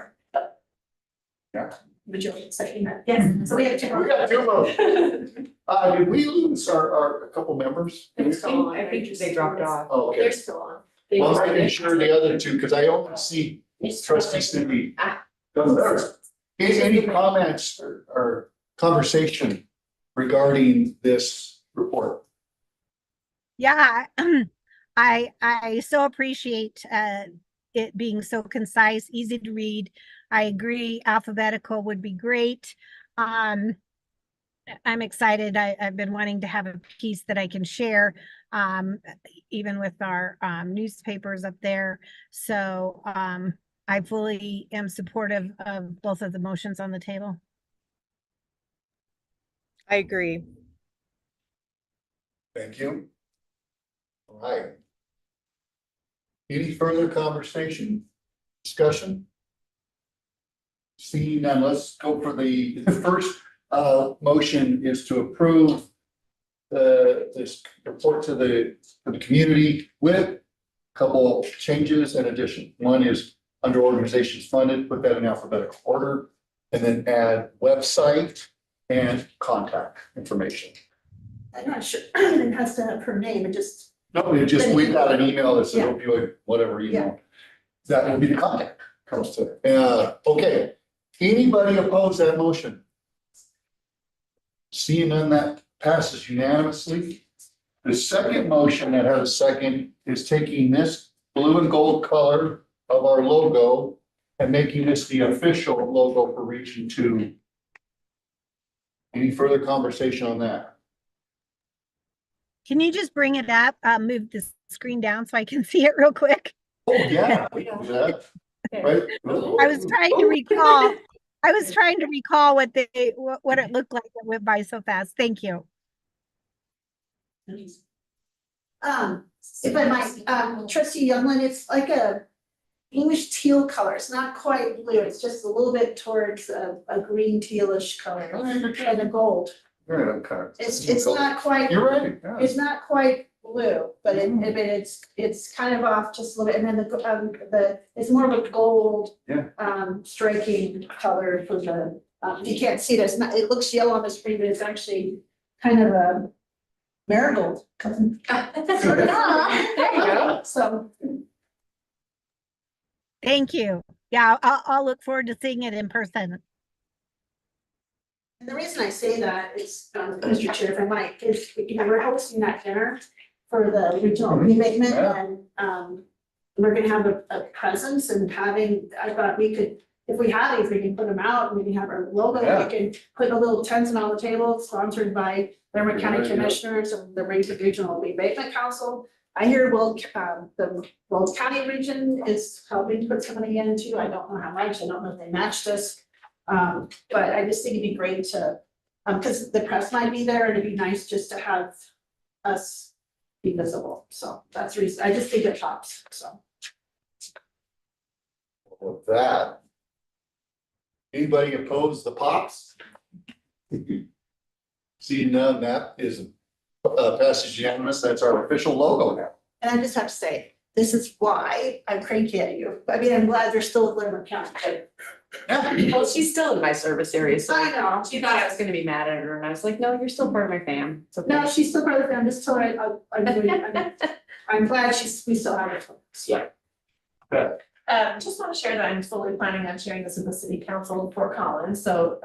Yeah. Would you like to second that? Yes, so we have two. We got two motions. Did we lose our couple members? I think they dropped off. Okay. They're still on. They Well, just- I'm making sure the other two, because I only see trustee Cindy. Any comments or conversation regarding this report? Yeah, I so appreciate it being so concise, easy to read. I agree, alphabetical would be great. I'm excited. I've been wanting to have a piece that I can share, even with our newspapers up there. So I fully am supportive of both of the motions on the table. I agree. Thank you. All right. Any further conversation, discussion? Seeing none, let's go for the first motion is to approve this report to the community with a couple changes and addition. One is under organizations funded, put that in alphabetical order, and then add website and contact information. I'm not sure, it has to have her name, it just. No, it just, we got an email that said Yeah. opioid, whatever, you know. That will be the contact comes to it. Okay, anybody oppose that motion? Seeing none, that passes unanimously. The second motion that has a second is taking this blue and gold color of our logo and making this the official logo for Region 2. Any further conversation on that? Can you just bring it up, move the screen down so I can see it real quick? Oh, yeah, we can do that. Right? I was trying to recall, what it looked like. It went by so fast. Thank you. If I might, trustee Youngland, it's like a bluish teal color. It's not quite blue. It's just a little bit towards a green tealish color and a gold. Yeah, okay. It's not quite, You're right. Yeah. it's not quite blue, but it's kind of off just a little bit. And then it's more of a gold. Yeah. Striking color for the, you can't see it, it's not, it looks yellow on the screen, but it's actually kind of a marigold. There you go. So. Thank you. Yeah, I'll look forward to seeing it in person. And the reason I say that is, Mr. Chair, if I might, is, we're hosting that dinner for the regional abatement Yeah. and, we're gonna have a presence and I thought we could, if we have these, we can put them out and we can have our logo, Yeah. we can put a little tent on the table, sponsored by Thurman County Yeah. Commissioners and the Regional Abatement Council. I hear the Will County region is helping to put some money in too. I don't know how much, I don't know if they matched us. But I just think it'd be great to, because the press might be there and it'd be nice just to have us be visible. So that's the reason, I just think it pops, so. With that. Anybody oppose the pops? Seeing none, that is passage unanimous. That's our official logo now. And I just have to say, this is why I'm cranky at you. I mean, I'm glad they're still at Lerner County, but Well, she's still in my service area, so I know. she thought I was gonna be mad at her, and I was like, no, you're still part of my fam. It's okay. No, she's still part of the family. Just told her I'm glad we still have her. Yeah. Just want to share that I'm fully planning on sharing this with the city council in Fort Collins, so,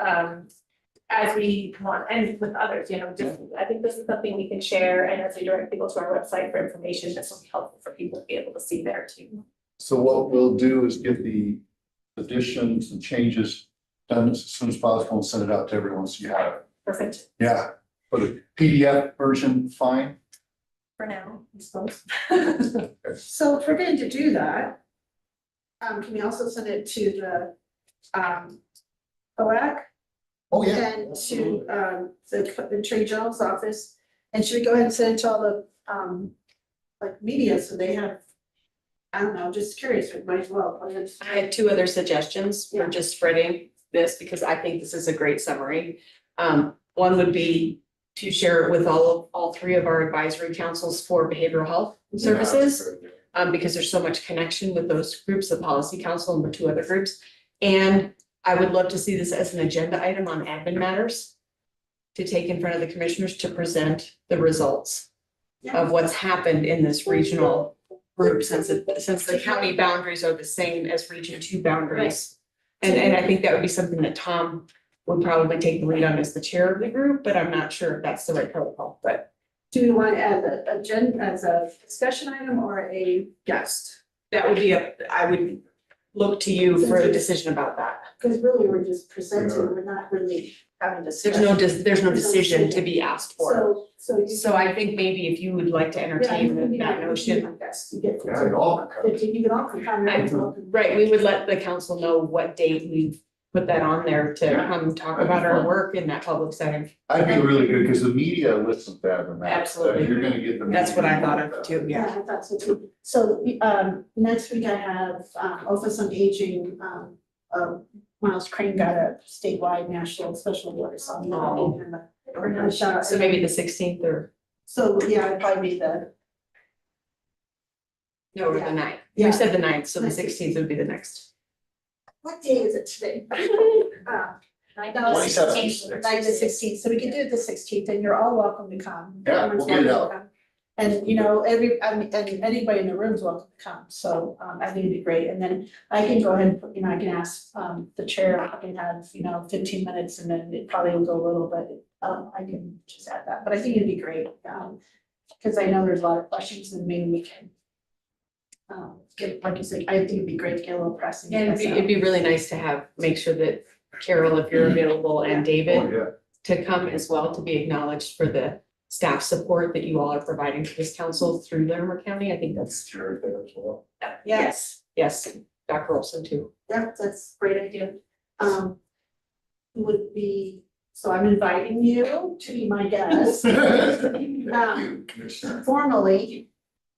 as we want, and with others, just, I think this is something we can share, and as we direct people to our website for information, this will be helpful for people to be able to see there too. So what we'll do is get the additions and changes done as soon as possible and send it out to everyone so you have it. Perfect, Yeah, for the PDF version, fine. for now, I suppose. So if we're going to do that, can we also send it to the, COAC? Oh, yeah. And to the Attorney General's office, and should we go ahead and send it to all the like media, so they have, I don't know, just curious, we might as well. I have two other suggestions for just spreading this, because I think this is a great summary. One would be to share it with all three of our advisory councils for behavioral health services. Because there's so much connection with those groups, the policy council and the two other groups. And I would love to see this as an agenda item on admin matters to take in front of the commissioners to present the results of what's happened in this regional group since the county boundaries are the same as Region 2 boundaries. And I think that would be something that Tom would probably take the lead on as the chair of the group, but I'm not sure if that's the right protocol, but. Do we want to add the agenda as a discussion item or a guest? That would be I would look to you for a decision about that. Because really, we're just presenting, we're not really having to. There's no decision to be asked for. So. So I think maybe if you would like to entertain that notion. Yes, you get. Yeah, it all comes. You can all come. Right, we would let the council know what date we've put that on there to come talk about our work in that public setting. I'd be really good because the media listens better than that. Absolutely. You're gonna get the. That's what I thought of too, yeah. I thought so too. So, next week I have, Office on Aging, Miles Crane got a statewide national special award, so I'm gonna, we're gonna shout out. So maybe the 16th or, So, yeah, it'd probably be the, no, or the 9th. Yeah. You said the 9th, so the 16th would be the next. what day is it today? 27th. 9 to 16, so we can do it the 16th, and you're all welcome to come. Yeah, we'll get it out. And, and anybody in the room is welcome to come, so, I think it'd be great, and then I can go ahead and, I can ask, the chair, I can have, 15 minutes, and then it probably will go a little bit. I can just add that, but I think it'd be great, because I know there's a lot of questions and maybe we can. Get, like you said, I think it'd be great to get a little pressing. Yeah, it'd be really nice to make sure that Carol, if you're available, and David yeah. to come as well, to be acknowledged for the staff support that you all are providing to this council through Larimer County. I think that's, Sure, there as well. Yes, yes, Dr. Olson too. yeah, that's a great idea. Would be, so I'm inviting you to be my guest. Commissioner. Formally,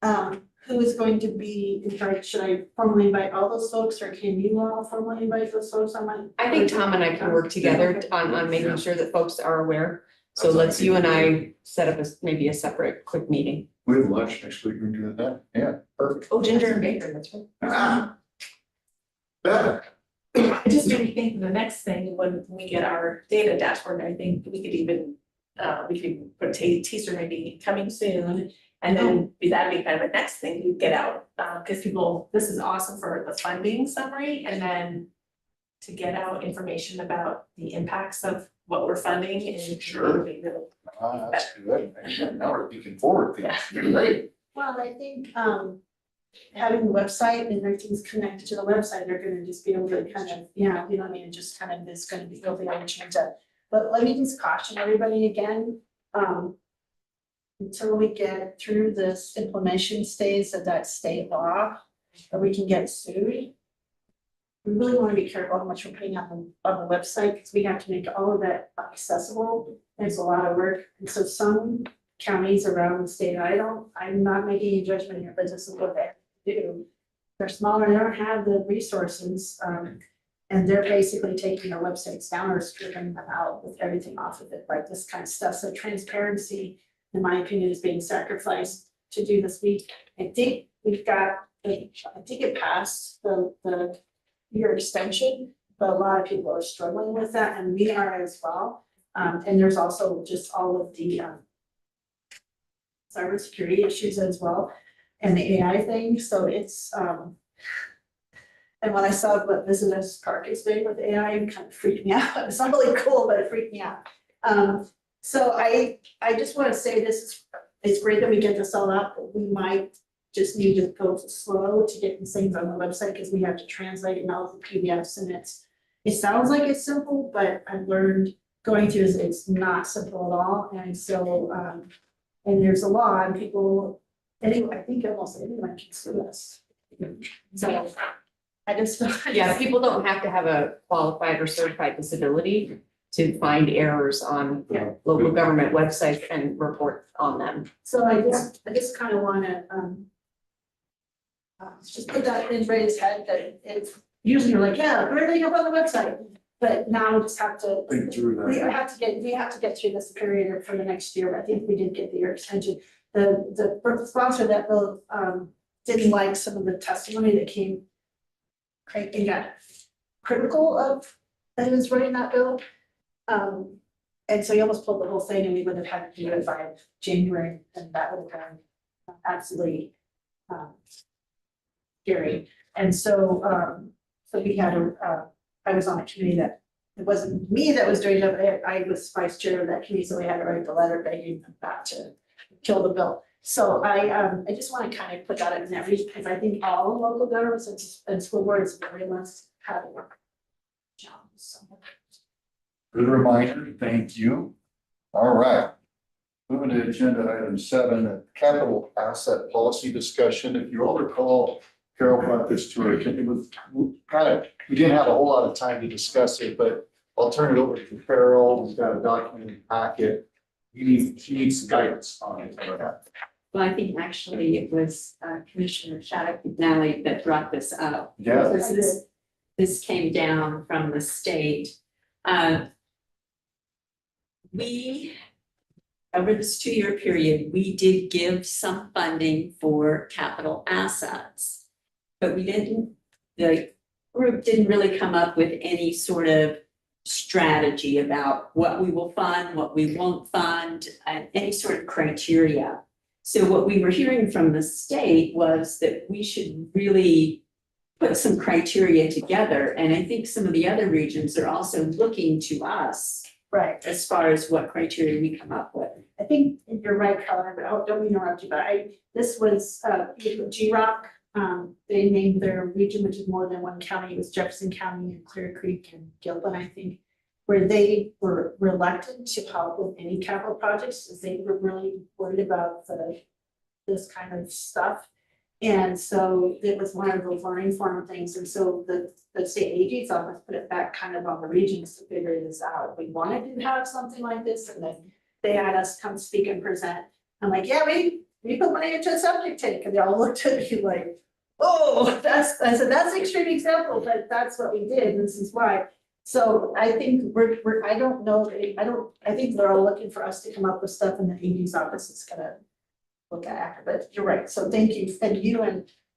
who is going to be in charge? Should I formally invite all those folks, or can you all formally invite those folks on my? I think Tom and I can work together on making sure that folks are aware. So That's let's, you and okay. I set up maybe a separate quick meeting. We have lunch next week, we can do that, yeah, perfect. Oh, Ginger and Baker, that's right. Better. It just made me think of the next thing, when we get our data dashboard, I think we could even, we could put a teaser maybe coming soon. And then that'd be kind of the next thing you get out, because people, this is awesome for the funding summary, and then to get out information about the impacts of what we're funding and. Sure. That's good, now we're thinking forward, things, great. Well, I think, having the website and everything's connected to the website, they're gonna just be able to kind of, yeah, you know what I mean, just kind of, it's gonna be, they'll be able to change that. But let me just caution everybody again, until we get through this implementation stage of that state law, or we can get sued. We really wanna be careful how much we're putting on the website, because we have to make all of that accessible. It's a lot of work, and so some counties around the state, I'm not making a judgment here, but this is what they do. They're smaller, they don't have the resources, and they're basically taking their websites down or stripping them out with everything off of it, like this kind of stuff. So transparency, in my opinion, is being sacrificed to do this week. I think we've got, I think it passed the year extension, but a lot of people are struggling with that, and we are as well. And there's also just all of the cybersecurity issues as well, and the AI thing, so it's, and when I saw what Visitors Park is doing with AI, it kind of freaked me out. It's not really cool, but it freaked me out. So I just want to say it's great that we get this all up, but we might just need to go slow to get these things on the website, because we have to translate and all the PDFs, and it sounds like it's simple, but I've learned going through this, it's not simple at all, and so, and there's a law, and people, anyway, I think almost anyone can sue us. So I just. Yeah, people don't have to have a qualified or certified disability to find errors on local government websites and report on them. So I just kind of wanna, just put that in Ray's head, that it's, usually you're like, yeah, everything up on the website. But now we just have to, Think through that. we have to get through this period for the next year. I think we did get the year extension. The sponsor of that bill, didn't like some of the testimony that came. Craig got critical of that was writing that bill. And so he almost pulled the whole thing, and we would have had to do it by January, and that would have been absolutely scary. And so, so we had I was on a committee that, it wasn't me that was doing it, but I was vice chair of that committee, so we had to write the letter begging them not to kill the bill. So I just want to kind of put that in there, because I think all local governments and school boards very much have work. Good reminder, thank you. All right. Moving to agenda item 7, capital asset policy discussion. If you all recall, Carol brought this to her. It was kind of, we didn't have a whole lot of time to discuss it, but I'll turn it over to Carol. We've got a documented packet. She needs guidance on it. Well, I think actually it was Commissioner Shattuck McNally that brought this up. Yeah. Because this came down from the state. We, over this 2-year period, we did give some funding for capital assets. But we didn't, the group didn't really come up with any sort of strategy about what we will fund, what we won't fund, and any sort of criteria. So what we were hearing from the state was that we should really put some criteria together. And I think some of the other regions are also looking to us Right. as far as what criteria we come up with. I think you're right, Colin, but I don't mean to interrupt you, but this was, G-Rock. They named their region, which is more than one county, it was Jefferson County and Clear Creek and Gilpin, I think. Where they were reluctant to help with any capital projects, as they were really worried about this kind of stuff. And so it was one of those learning forum things, and so the state AG's office put it back kind of on the regions to figure this out. We wanted to have something like this, and then they had us come speak and present. I'm like, yeah, we put money into a septic tank, and they all looked at me like, oh, I said, that's an extreme example, but that's what we did, and this is why. So I think I don't know, I think they're all looking for us to come up with stuff, and the AG's office is gonna look at after, but you're right, so thank you, and you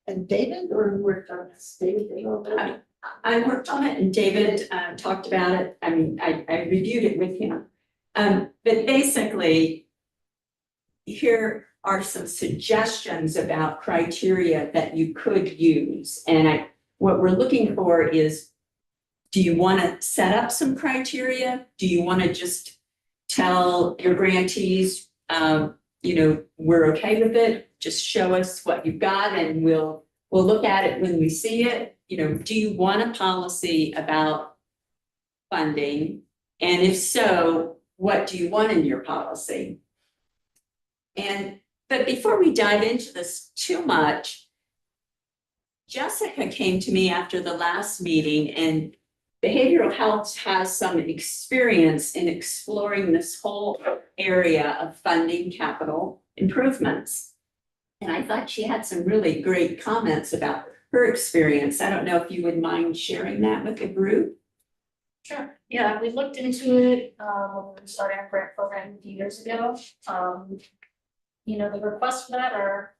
and David, or worked on this, David, they all did it? I worked on it and David talked about it. I mean, I reviewed it with him. But basically, here are some suggestions about criteria that you could use. And what we're looking for is, do you want to set up some criteria? Do you want to just tell your grantees, we're okay with it, just show us what you've got and we'll look at it when we see it? Do you want a policy about funding? And if so, what do you want in your policy? But before we dive into this too much, Jessica came to me after the last meeting, and behavioral health has some experience in exploring this whole area of funding capital improvements. And I thought she had some really great comments about her experience. I don't know if you would mind sharing that with the group. Sure, yeah, we looked into it, when we started our grant program a few years ago. The requests for that are,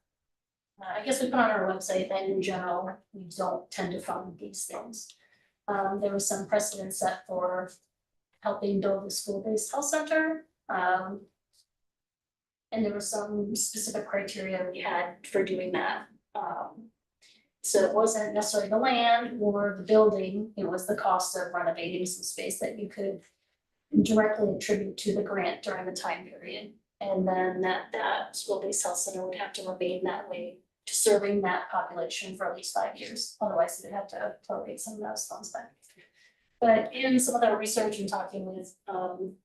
I guess we put on our website that in general, we don't tend to fund these things. There was some precedent set for helping build a school-based health center. And there were some specific criteria we had for doing that. So it wasn't necessarily the land or the building, it was the cost of renovating some space that you could directly attribute to the grant during the time period. And then that school-based health center would have to remain that way, to serving that population for at least 5 years. Otherwise, they'd have to appropriate some of those funds back. But in some of the research and talking with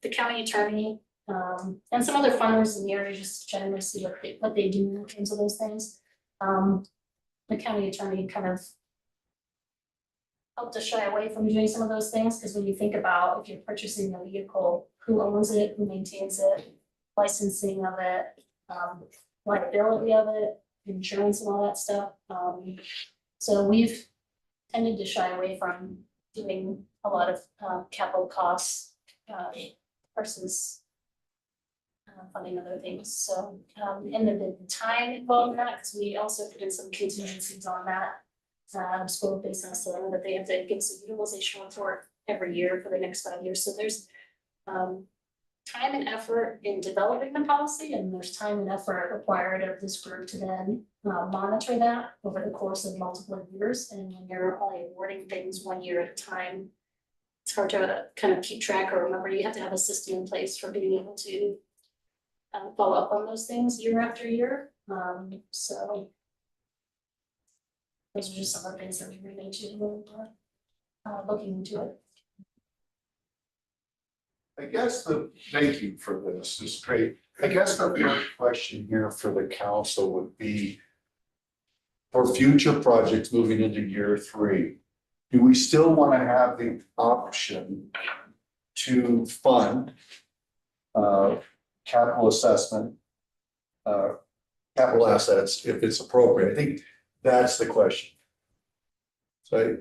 the county attorney and some other funders in the area, just to generally see what they do in terms of those things. The county attorney kind of helped us shy away from doing some of those things, because when you think about if you're purchasing a vehicle, who owns it, who maintains it, licensing of it, liability of it, insurance and all that stuff. So we've tended to shy away from doing a lot of capital costs versus funding other things. So and the time involved in that, because we also put in some contingencies on that school business, so that they have to give us a utilization report every year for the next 5 years. So there's time and effort in developing the policy, and there's time and effort required of this group to then monitor that over the course of multiple years. And when you're only awarding things 1 year at a time, it's hard to kind of keep track or remember. You have to have a system in place for being able to follow up on those things year after year. So those are just some of the things that we really need to looking into it. I guess thank you for this, this is great. I guess the first question here for the council would be, for future projects moving into year 3, do we still want to have the option to fund capital assessment, capital assets if it's appropriate? I think that's the question. So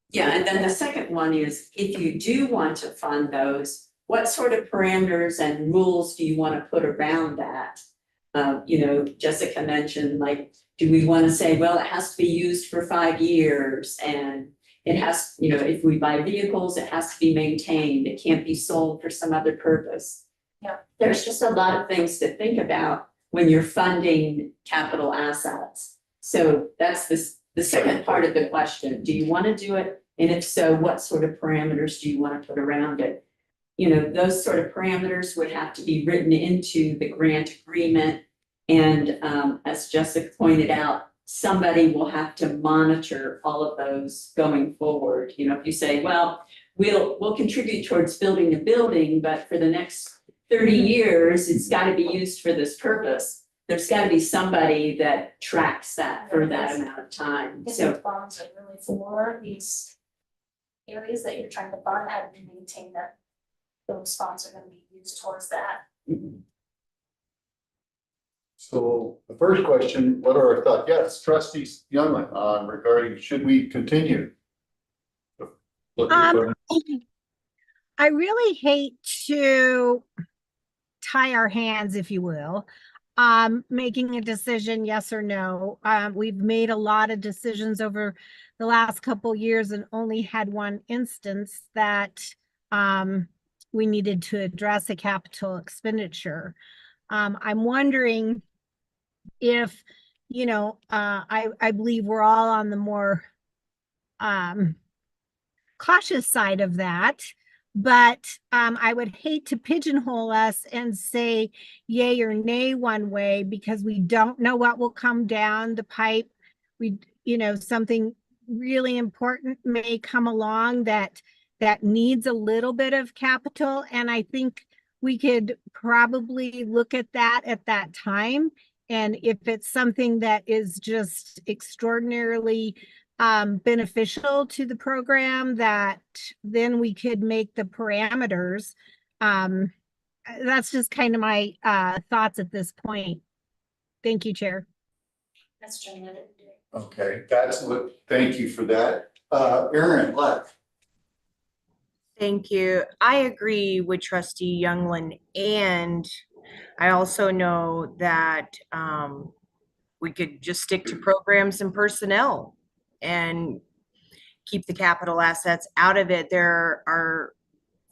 Yeah, and then the second one is, if you do want to fund those, what sort of parameters and rules do you want to put around that? Jessica mentioned, like, do we want to say, well, it has to be used for 5 years, and it has, if we buy vehicles, it has to be maintained, it can't be sold for some other purpose. Yeah. There's just a lot of things to think about when you're funding capital assets. So that's the second part of the question. Do you want to do it? And if so, what sort of parameters do you want to put around it? those sort of parameters would have to be written into the grant agreement. And as Jessica pointed out, somebody will have to monitor all of those going forward. If you say, well, we'll contribute towards building a building, but for the next 30 years, it's got to be used for this purpose. There's got to be somebody that tracks that for that amount of time. If So the bonds are really for these areas that you're trying to fund, how do you maintain that those funds are gonna be used towards that? So the first question, what are our thoughts? Yes, trustee Youngman, regarding should we continue? Looking for- I really hate to tie our hands, if you will, making a decision, yes or no. We've made a lot of decisions over the last couple years and only had one instance that we needed to address a capital expenditure. I'm wondering if, I believe we're all on the more cautious side of that. But I would hate to pigeonhole us and say yay or nay one way because we don't know what will come down the pipe. Something really important may come along that needs a little bit of capital. And I think we could probably look at that time. And if it's something that is just extraordinarily beneficial to the program, that then we could make the parameters. That's just kind of my thoughts at this point. Thank you, Chair. That's Jenny. Okay, thank you for that. Aaron, left. Thank you. I agree with Trustee Youngland, and I also know that we could just stick to programs and personnel and keep the capital assets out of it. There are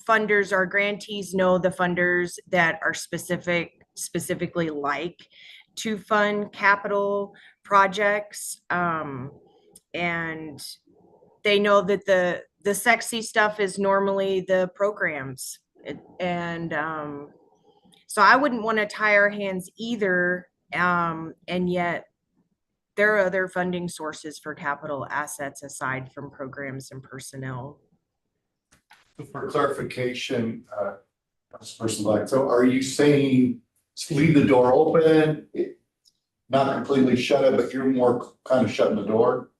funders, our grantees know the funders that are specifically like to fund capital projects. And they know that the sexy stuff is normally the programs. So I wouldn't want to tie our hands either. And yet there are other funding sources for capital assets aside from programs and personnel. For clarification, so are you saying leave the door open, not completely shut it, but you're more kind of shutting the door?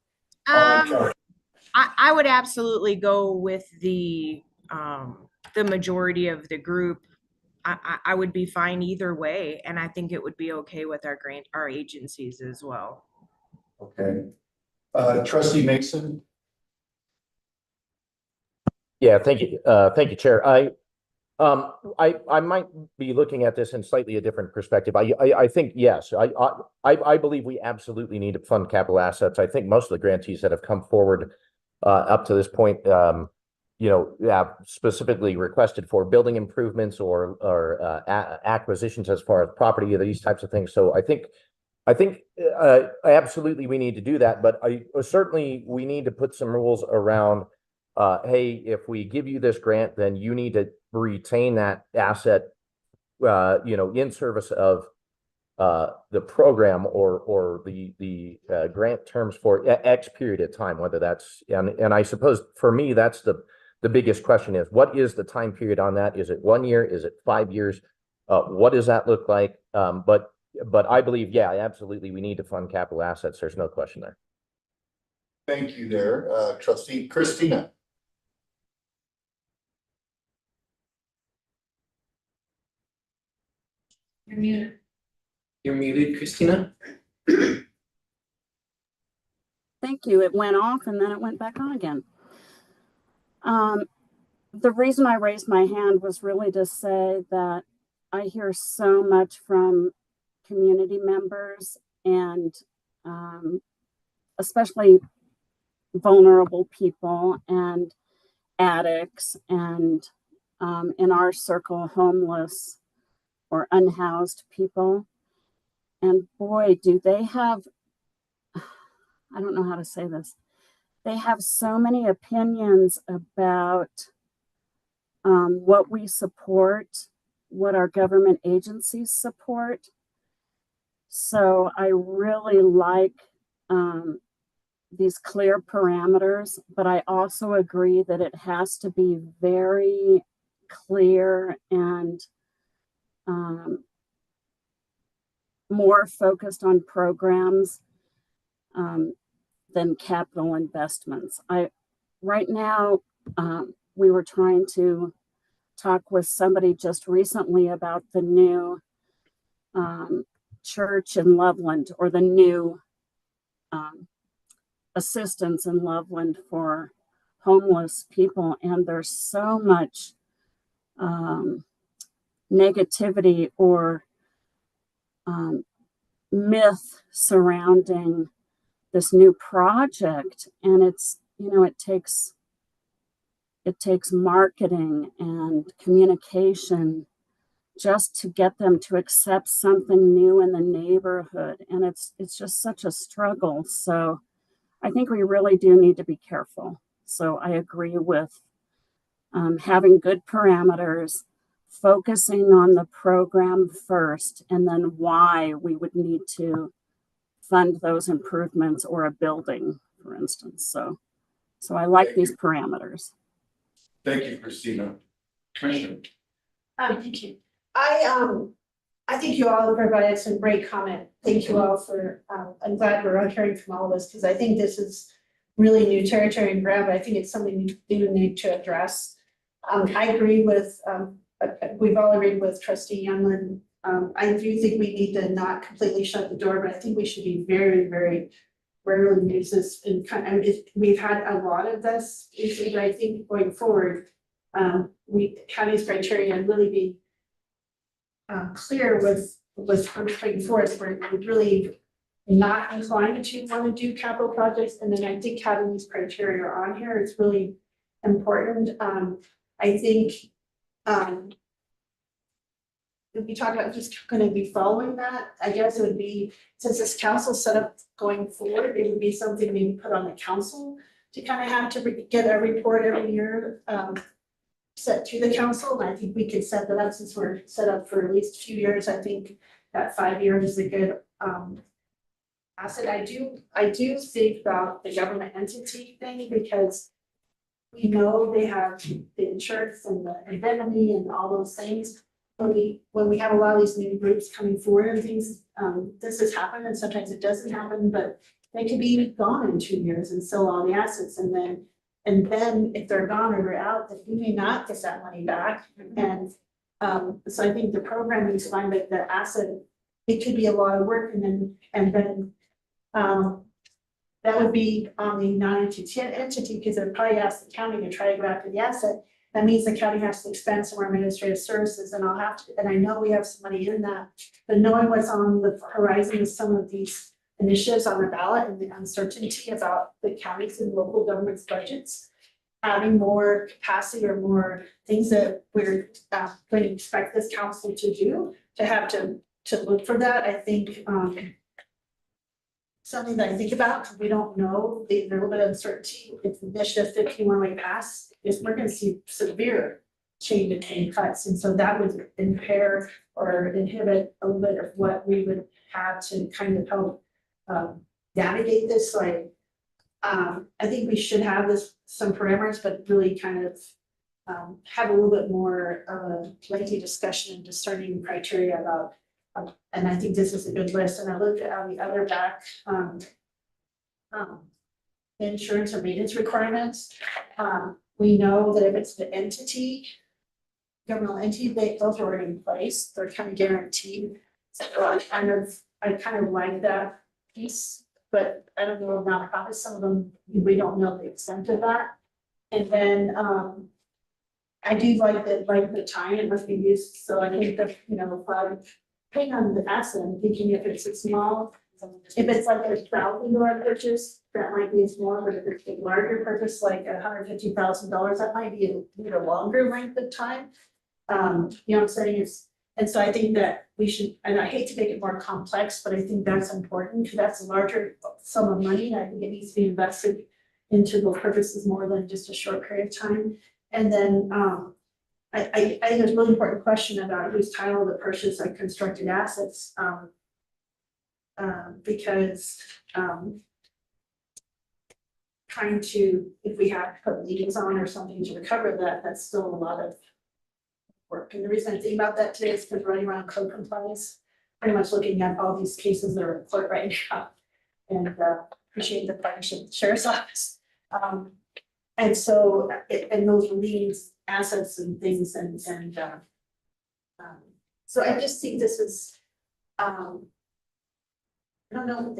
I would absolutely go with the majority of the group. I would be fine either way, and I think it would be okay with our agencies as well. Okay. Trustee Mason? Yeah, thank you. Thank you, Chair. I might be looking at this in slightly a different perspective. I think, yes, I believe we absolutely need to fund capital assets. I think most of the grantees that have come forward up to this point, have specifically requested for building improvements or acquisitions as far as property, these types of things. So I think absolutely we need to do that, but certainly we need to put some rules around, hey, if we give you this grant, then you need to retain that asset, in service of the program or the grant terms for X period of time, whether that's, and I suppose for me, that's the biggest question is, what is the time period on that? Is it 1 year? Is it 5 years? What does that look like? But I believe, yeah, absolutely, we need to fund capital assets. There's no question there. Thank you there, Trustee Christina. You're muted. You're muted, Christina. Thank you. It went off and then it went back on again. The reason I raised my hand was really to say that I hear so much from community members and especially vulnerable people and addicts and in our circle, homeless or unhoused people. And boy, do they have, I don't know how to say this. They have so many opinions about what we support, what our government agencies support. So I really like these clear parameters, but I also agree that it has to be very clear and more focused on programs than capital investments. Right now, we were trying to talk with somebody just recently about the new church in Loveland, or the new assistance in Loveland for homeless people. And there's so much negativity or myth surrounding this new project. And it's, it takes marketing and communication just to get them to accept something new in the neighborhood. And it's just such a struggle. So I think we really do need to be careful. So I agree with having good parameters, focusing on the program first, and then why we would need to fund those improvements or a building, for instance. So I like these parameters. Thank you, Christina. Commissioner. Thank you. I think you all provided some great comment. Thank you all for, I'm glad we're hearing from all of us, because I think this is really new territory and grab. I think it's something we do need to address. I agree with, we've all agreed with Trustee Youngland. I do think we need to not completely shut the door, but I think we should be very, very rarely use this and we've had a lot of this issue, but I think going forward, we have these criteria and really be clear with what's coming forth. We're really not inclined to want to do capital projects, and then I think having these criteria on here is really important. I think if we talk about just going to be following that, I guess it would be, since this council set up going forward, it would be something maybe put on the council to kind of have to get a report every year set to the council. And I think we could set that up, since we're set up for at least a few years. I think that 5 years is a good asset. I do think about the government entity thing, because we know they have the insurance and the indemnity and all those things. When we have a lot of these new groups coming forward and things, this has happened, and sometimes it doesn't happen, but they could be gone in 2 years and sell all the assets, and then if they're gone or they're out, then we may not get that money back. And so I think the program needs to find that the asset, it could be a lot of work, and then that would be on the non-entity, because they'd probably ask the county to try to go after the asset. That means the county has to expend some more administrative services, and and I know we have some money in that, but knowing what's on the horizon of some of these initiatives on the ballot and the uncertainty about the counties and local government's budgets, having more capacity or more things that we're going to expect this council to do, to have to look for that, I think something that I think about, because we don't know, there's a little bit of uncertainty. If initiative 51 way pass, is we're going to see severe change in cuts, and so that would impair or inhibit a little bit of what we would have to kind of help navigate this. So I think we should have some parameters, but really kind of have a little bit more of a lengthy discussion and discerning criteria about. And I think this is a good list. And I looked at the other back insurance or maintenance requirements. We know that if it's the entity, governmental entity, those are already in place. They're kind of guaranteed. So I kind of like that piece, but I don't know about nonprofits. Some of them, we don't know the extent of that. And then I do like the time it must be used. So I think that, depending on the asset, I'm thinking if it's a small, if it's like $1,000 purchase, that might be more, but if it's a larger purchase, like $150,000, that might be a longer length of time. You know what I'm saying? And so I think that we should, and I hate to make it more complex, but I think that's important, because that's a larger sum of money, and I think it needs to be invested into those purposes more than just a short period of time. And then I think there's a really important question about whose title to purchase like constructed assets, because, trying to, if we have to put liens on or something to recover that, that's still a lot of work. And the reason I think about that today is because running around code compliance, pretty much looking at all these cases that are in court right now. And appreciate the partnership with the sheriff's office. And so, and those liens, assets and things and so I just think this is, I don't know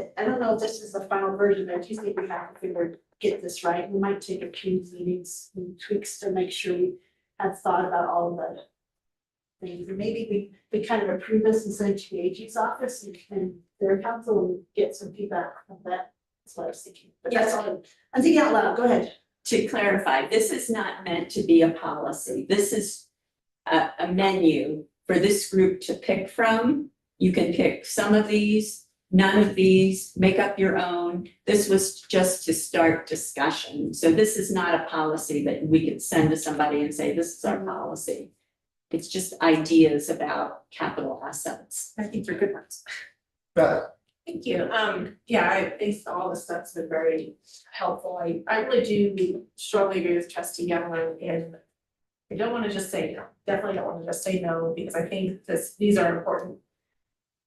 if this is the final version, but I do think we have to get this right. We might take a few meetings and tweaks to make sure we have thought about all of the things. And maybe we kind of approve this and send it to the AG's office and their council and get some feedback from that. That's what I was thinking. But that's all I'm thinking out loud. Go ahead. To clarify, this is not meant to be a policy. This is a menu for this group to pick from. You can pick some of these, none of these, make up your own. This was just to start discussion. So this is not a policy that we could send to somebody and say, this is our policy. It's just ideas about capital assets. I think they're good ones. Beth, Thank you. Yeah, I think all the stuff's been very helpful. I really do strongly agree with Trustee Youngman, and I don't want to just say no. Definitely don't want to just say no, because I think these are important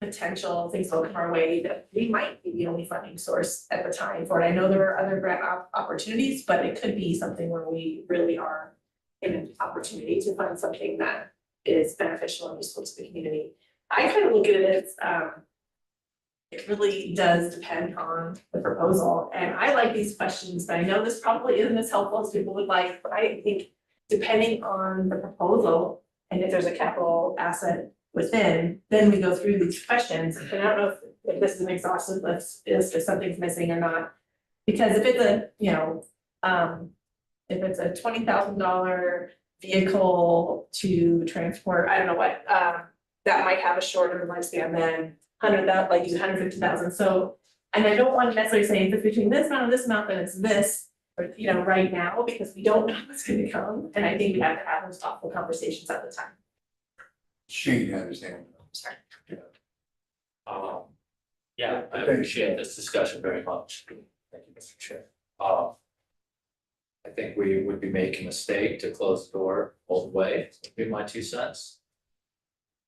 potential things that will come our way that we might be the only funding source at the time for it. I know there are other grant opportunities, but it could be something where we really are in an opportunity to find something that is beneficial and useful to the community. I kind of look at it as it really does depend on the proposal. And I like these questions, but I know this probably isn't as helpful as people would like, but I think depending on the proposal and if there's a capital asset within, then we go through these questions. And I don't know if this is an exhaustive list, if something's missing or not. Because if it's a, if it's a $20,000 vehicle to transport, I don't know what, that might have a shorter lifespan than 100,000, like use 150,000. So, and I don't want to necessarily say if it's between this amount and this amount, then it's this, or right now, because we don't know what's going to come. And I think we have to have those thoughtful conversations at the time. Shane, I understand. Sorry. Yeah, I appreciate this discussion very much. Thank you, Mr. Chair. I think we would be making a mistake to close the door all the way, would be my 2 cents.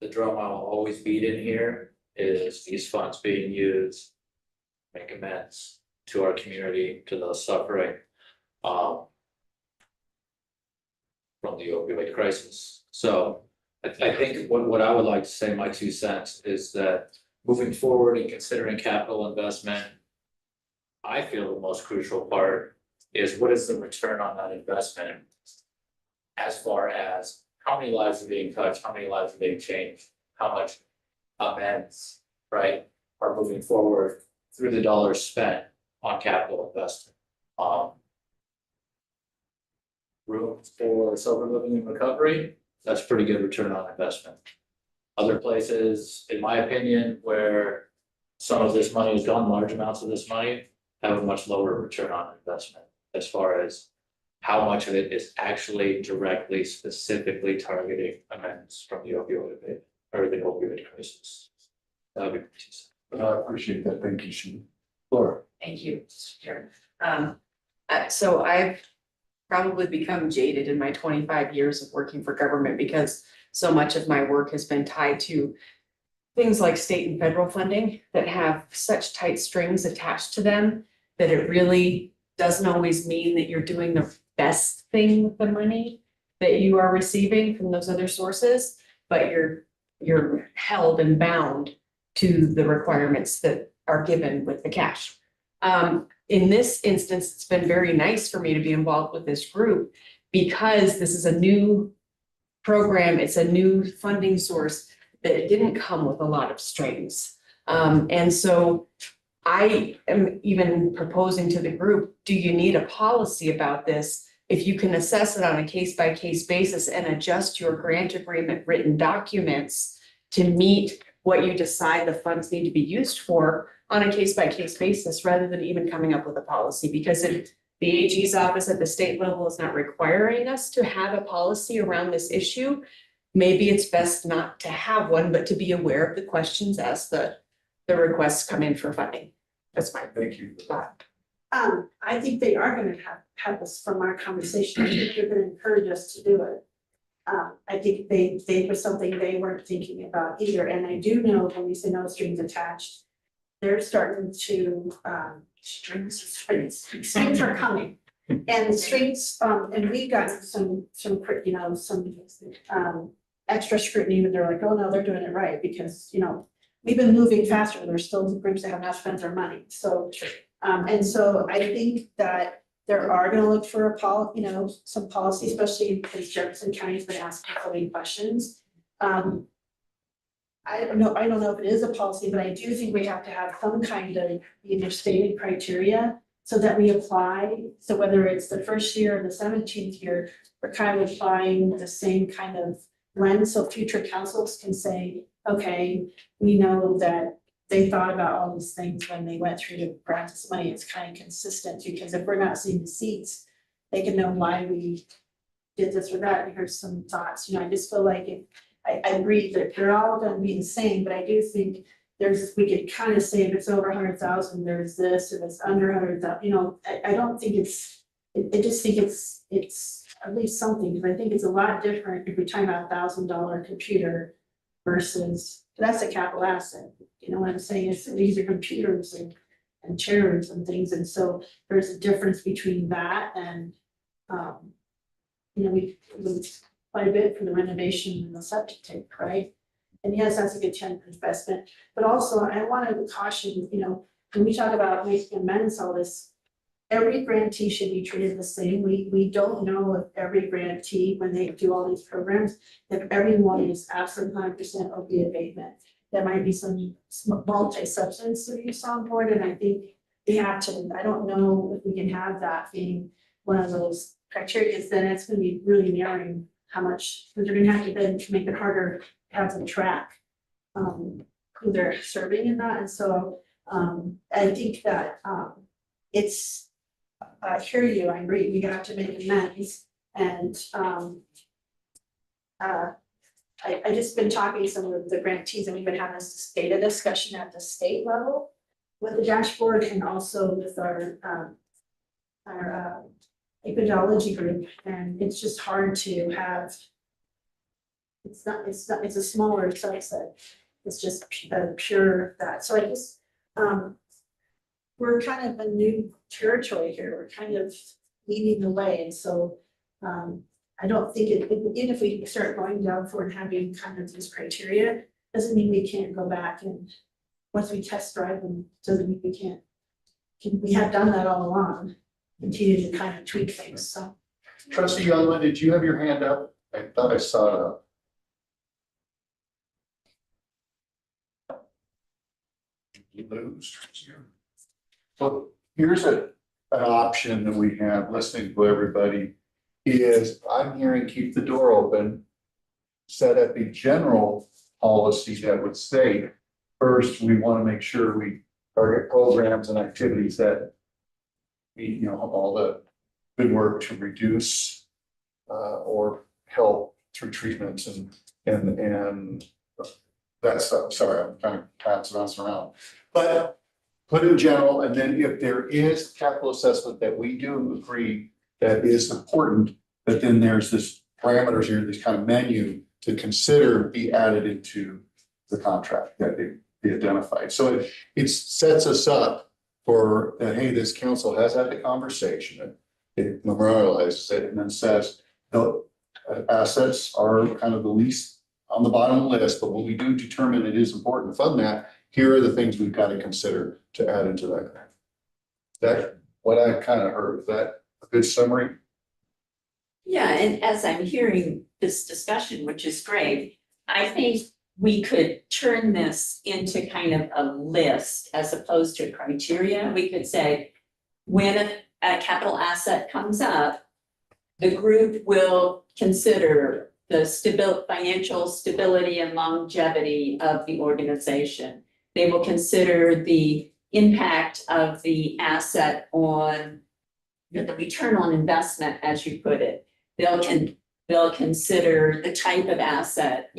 The drum I'll always beat in here is these funds being used to make amends to our community, to those suffering from the opioid crisis. So I think what I would like to say, my 2 cents, is that moving forward and considering capital investment, I feel the most crucial part is what is the return on that investment as far as how many lives are being touched, how many lives are being changed, how much amends, right, are moving forward through the dollars spent on capital investment. Room for sober living and recovery, that's pretty good return on investment. Other places, in my opinion, where some of this money is gone, large amounts of this money have a much lower return on investment as far as how much of it is actually directly, specifically targeting amends from the opioid abatement or the opioid crisis. That would be my 2 cents. I appreciate that. Thank you, Shane. Laura. Thank you, Mr. Chair. So I've probably become jaded in my 25 years of working for government because so much of my work has been tied to things like state and federal funding that have such tight strings attached to them that it really doesn't always mean that you're doing the best thing with the money that you are receiving from those other sources, but you're held and bound to the requirements that are given with the cash. In this instance, it's been very nice for me to be involved with this group because this is a new program, it's a new funding source that didn't come with a lot of strings. And so I am even proposing to the group, do you need a policy about this? If you can assess it on a case-by-case basis and adjust your grant agreement written documents to meet what you decide the funds need to be used for on a case-by-case basis, rather than even coming up with a policy, because the AG's office at the state level is not requiring us to have a policy around this issue, maybe it's best not to have one, but to be aware of the questions as the requests come in for funding. That's my Thank you. thought. I think they are gonna have us from our conversation, I think they're gonna encourage us to do it. I think they was something they weren't thinking about either, and I do know when we say no strings attached, they're starting to, strings are coming. And the strings, and we got some, extra scrutiny, but they're like, oh no, they're doing it right, because, we've been moving faster, there's still groups that have not spent their money, so. And so I think that there are gonna look for some policy, especially because Jefferson County's been asking so many questions. I don't know if it is a policy, but I do think we have to have some kind of either stated criteria so that we apply. So whether it's the first year or the 17th year, we're kind of applying the same kind of lens, so future councils can say, okay, we know that they thought about all these things when they went through to grant this money. It's kind of consistent, because if we're not seeing the seats, they can know why we did this or that. And here's some thoughts, I just feel like I agree that they're all gonna be the same, but I do think we could kind of say if it's over 100,000, there's this, if it's under 100,000, I don't think I just think it's at least something, because I think it's a lot different if we're talking about $1,000 computer versus, that's a capital asset. You know what I'm saying? These are computers and chairs and things, and so there's a difference between that and, we quite a bit for the renovation and the septic tank, right? And yes, that's a good 10 investment, but also I want to caution, when we talk about making amends, all this, every grantee should be treated the same. We don't know if every grantee, when they do all these programs, if everyone is absolutely 100% opiate abatement. There might be some multi-substance abuse on board, and I think we have to, I don't know if we can have that being one of those criteria, then it's gonna be really narrowing how much, because you're gonna have to then make it harder to have them track who they're serving in that, and so I think that it's, I hear you, I agree, we have to make amends, and I just been talking to some of the grantees, and we've been having this data discussion at the state level with the dashboard and also with our epidemiology group, and it's just hard to have. It's a smaller subset. It's just pure that. So I guess we're kind of a new territory here. We're kind of leading the way, and so I don't think even if we start going down for and having kind of these criteria, doesn't mean we can't go back and once we test drive them, doesn't mean we can't. We have done that all along, continue to kind of tweak things, so. Trustee Youngman, did you have your hand up? I thought I saw it up. You lose. So here's an option that we have, listening to everybody, is I'm hearing keep the door open, set up a general policy that would say, first, we want to make sure we target programs and activities that we, all the good work to reduce or help through treatments and that stuff. Sorry, I'm kind of bouncing around. But put in general, and then if there is capital assessment that we do agree that is important, but then there's this parameters here, this kind of menu to consider be added into the contract that they be identified. So it sets us up for that, hey, this council has had the conversation, it memorializes it, and then says, no, assets are kind of the least on the bottom of the list, but when we do determine it is important to fund that, here are the things we've got to consider to add into that. That what I kind of heard, is that a good summary? Yeah, and as I'm hearing this discussion, which is great, I think we could turn this into kind of a list as opposed to criteria. We could say, when a capital asset comes up, the group will consider the financial stability and longevity of the organization. They will consider the impact of the asset on the return on investment, as you put it. They'll consider the type of asset,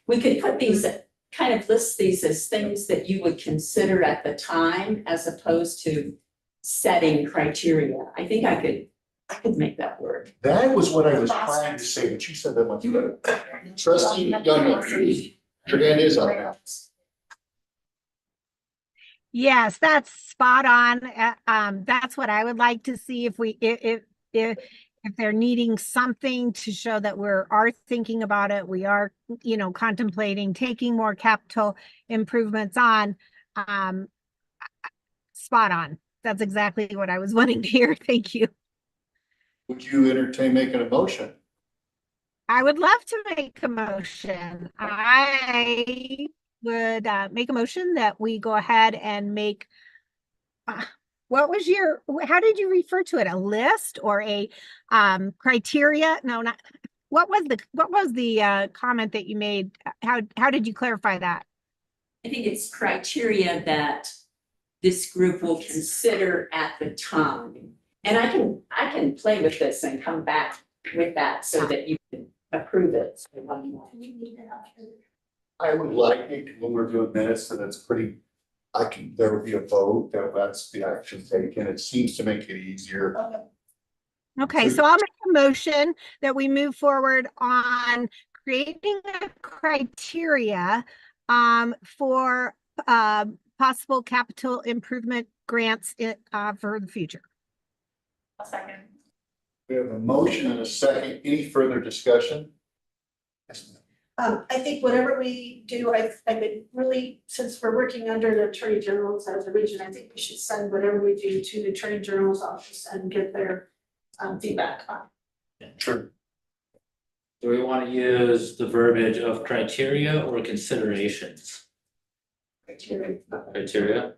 we could put these, kind of list these as things that you would consider at the time as opposed to setting criteria. I think I could make that work. That was what I was trying to say, but you said that much better. Trustee Young, your hand is up now. Yes, that's spot on. That's what I would like to see if they're needing something to show that we are thinking about it, we are, contemplating taking more capital improvements on. Spot on. That's exactly what I was wanting to hear. Thank you. Would you entertain making a motion? I would love to make a motion. I would make a motion that we go ahead and make, how did you refer to it? A list or a criteria? No, not, what was the comment that you made? How did you clarify that? I think it's criteria that this group will consider at the time. And I can play with this and come back with that so that you can approve it. I would like it when we're doing minutes, and it's pretty, there would be a vote, that's the action taken. It seems to make it easier. Okay, so I'll make a motion that we move forward on creating a criteria for possible capital improvement grants for the future. A second. We have a motion and a second. Any further discussion? I think whatever we do, I would really, since we're working under the Attorney General's as a region, I think we should send whatever we do to the Attorney General's office and get their feedback on. Sure. Do we want to use the verbiage of criteria or considerations? Criteria. Criteria?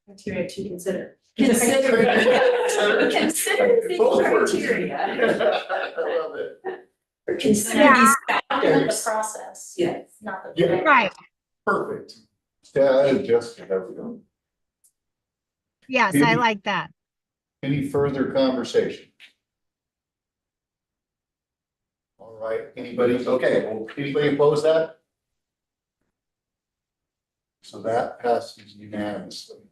Criteria to consider. Consider the Both words. criteria. I love it. Or consider Yeah. these The factors. process, Yes. not the. Yeah. Right. Perfect. Yeah, Jessica, there we go. Yes, I like that. Any further conversation? All right, anybody, okay, well, anybody oppose that? So that passes unanimously.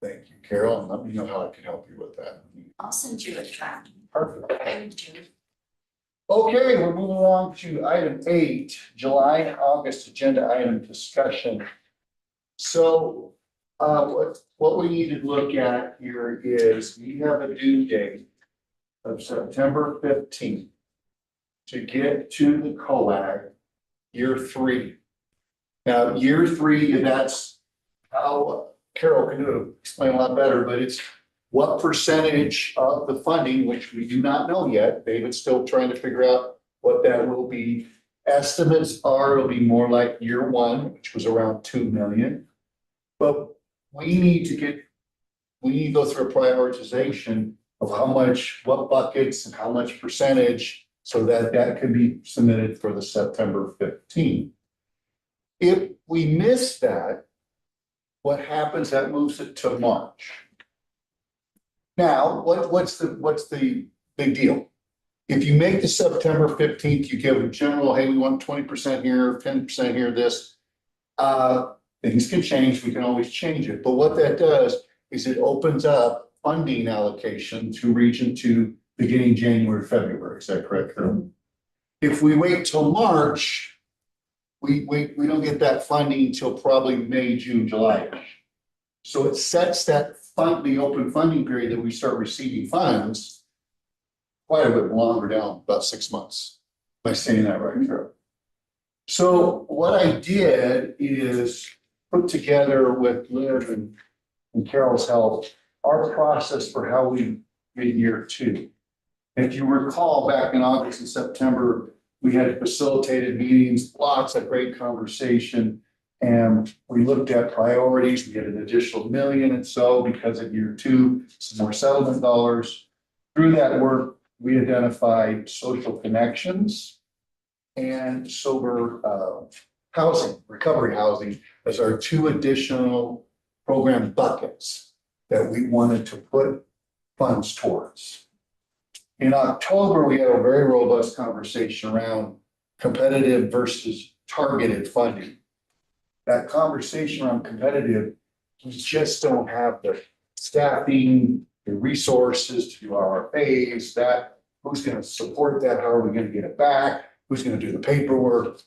Thank you, Carol, and let me know how I can help you with that. I'll send you a draft. Perfect. Thank you. Okay, we're moving along to item 8, July and August agenda item discussion. So what we need to look at here is we have a due date of September 15th to get to the COAG year 3. Now, year 3, that's how Carol can explain a lot better, but it's what percentage of the funding, which we do not know yet, David's still trying to figure out what that will be. Estimates are it'll be more like year 1, which was around 2 million. But we need to go through a prioritization of how much, what buckets and how much percentage, so that that can be submitted for the September 15th. If we miss that, what happens? That moves it to March. Now, what's the big deal? If you make the September 15th, you give a general, hey, we want 20% here, 10% here, this. Things can change, we can always change it. But what that does is it opens up funding allocation to Region 2 beginning January, February. Is that correct, Carol? If we wait till March, we don't get that funding until probably May, June, July. So it sets that the open funding period that we start receiving funds quite a bit longer down, about 6 months. Am I saying that right, Carol? So what I did is put together with Liv and Carol's help, our process for how we get year 2. If you recall, back in August and September, we had facilitated meetings, lots of great conversation. And we looked at priorities, we get an additional $1 million and so because of year 2, some more settlement dollars. Through that work, we identified social connections and sober housing, recovery housing as our 2 additional program buckets that we wanted to put funds towards. In October, we had a very robust conversation around competitive versus targeted funding. That conversation around competitive, we just don't have the staffing, the resources to do RFAs, that, who's gonna support that, how are we gonna get it back, who's gonna do the paperwork?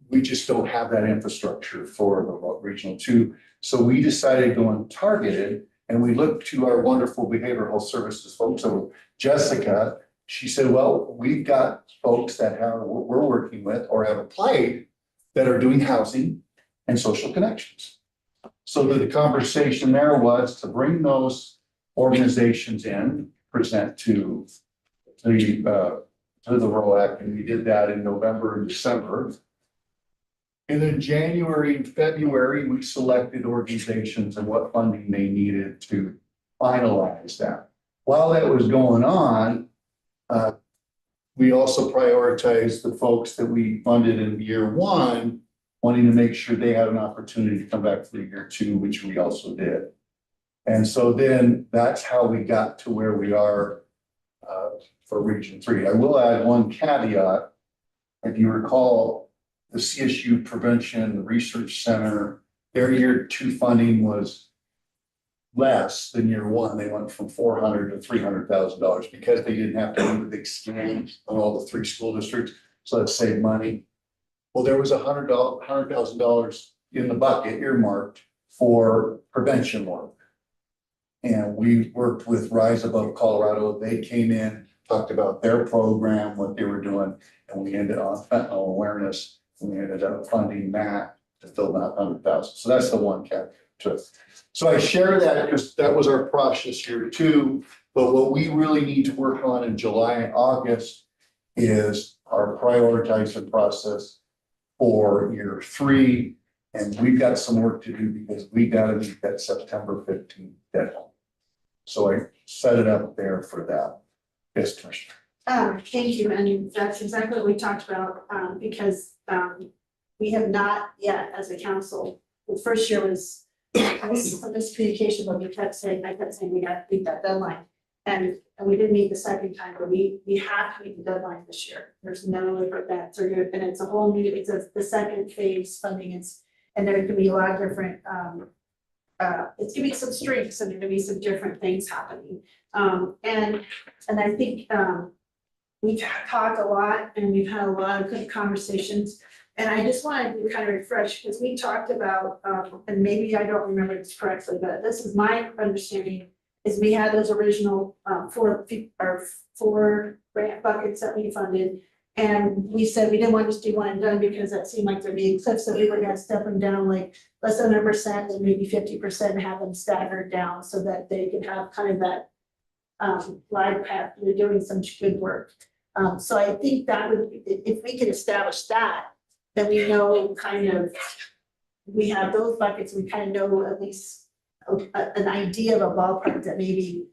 We just don't have that infrastructure for the regional two. So we decided going targeted, and we looked to our wonderful behavioral health services folks. So Jessica, she said, well, we've got folks that we're working with or have applied that are doing housing and social connections. So the conversation there was to bring those organizations in, present to the Rural Act, and we did that in November and December. And then January and February, we selected organizations and what funding they needed to finalize that. While that was going on, we also prioritized the folks that we funded in year one, wanting to make sure they had an opportunity to come back for year two, which we also did. And so then that's how we got to where we are for Region 3. I will add one caveat. If you recall, the CSU Prevention Research Center, their year two funding was less than year one. They went from $400,000 to $300,000 because they didn't have to do the exchange on all the 3 school districts. So that saved money. Well, there was $100,000 in the bucket earmarked for prevention work. And we worked with Rise Above Colorado. They came in, talked about their program, what they were doing, and we ended on fentanyl awareness. And we ended up funding that to fill that 100,000. So that's the one caveat to it. So I share that because that was our process year two. But what we really need to work on in July and August is our prioritizing process for year 3. And we've got some work to do because we got to meet that September 15th deadline. So I set it up there for that. Yes, Commissioner. Thank you, and that's exactly what we talked about, because we have not yet, as a council, the first year was miscommunication, but I kept saying we got to meet that deadline. And we didn't meet the second time, but we have to meet the deadline this year. There's no other that, and it's a whole new, it's the second phase funding, and there can be a lot of different it's gonna be some strengths and there are gonna be some different things happening. And I think we've talked a lot and we've had a lot of good conversations. And I just wanted to kind of refresh, because we talked about, and maybe I don't remember this correctly, but this is my understanding, is we had those original 4 grant buckets that we funded. And we said we didn't want to just do one and done because that seemed like there'd be cliffs, so we were gonna step them down like less than 100% and maybe 50% and have them staggered down so that they could have kind of that glide path. They're doing some good work. So I think that would, if we could establish that, then we know kind of, we have those buckets, we kind of know at least an idea of a ballpark that maybe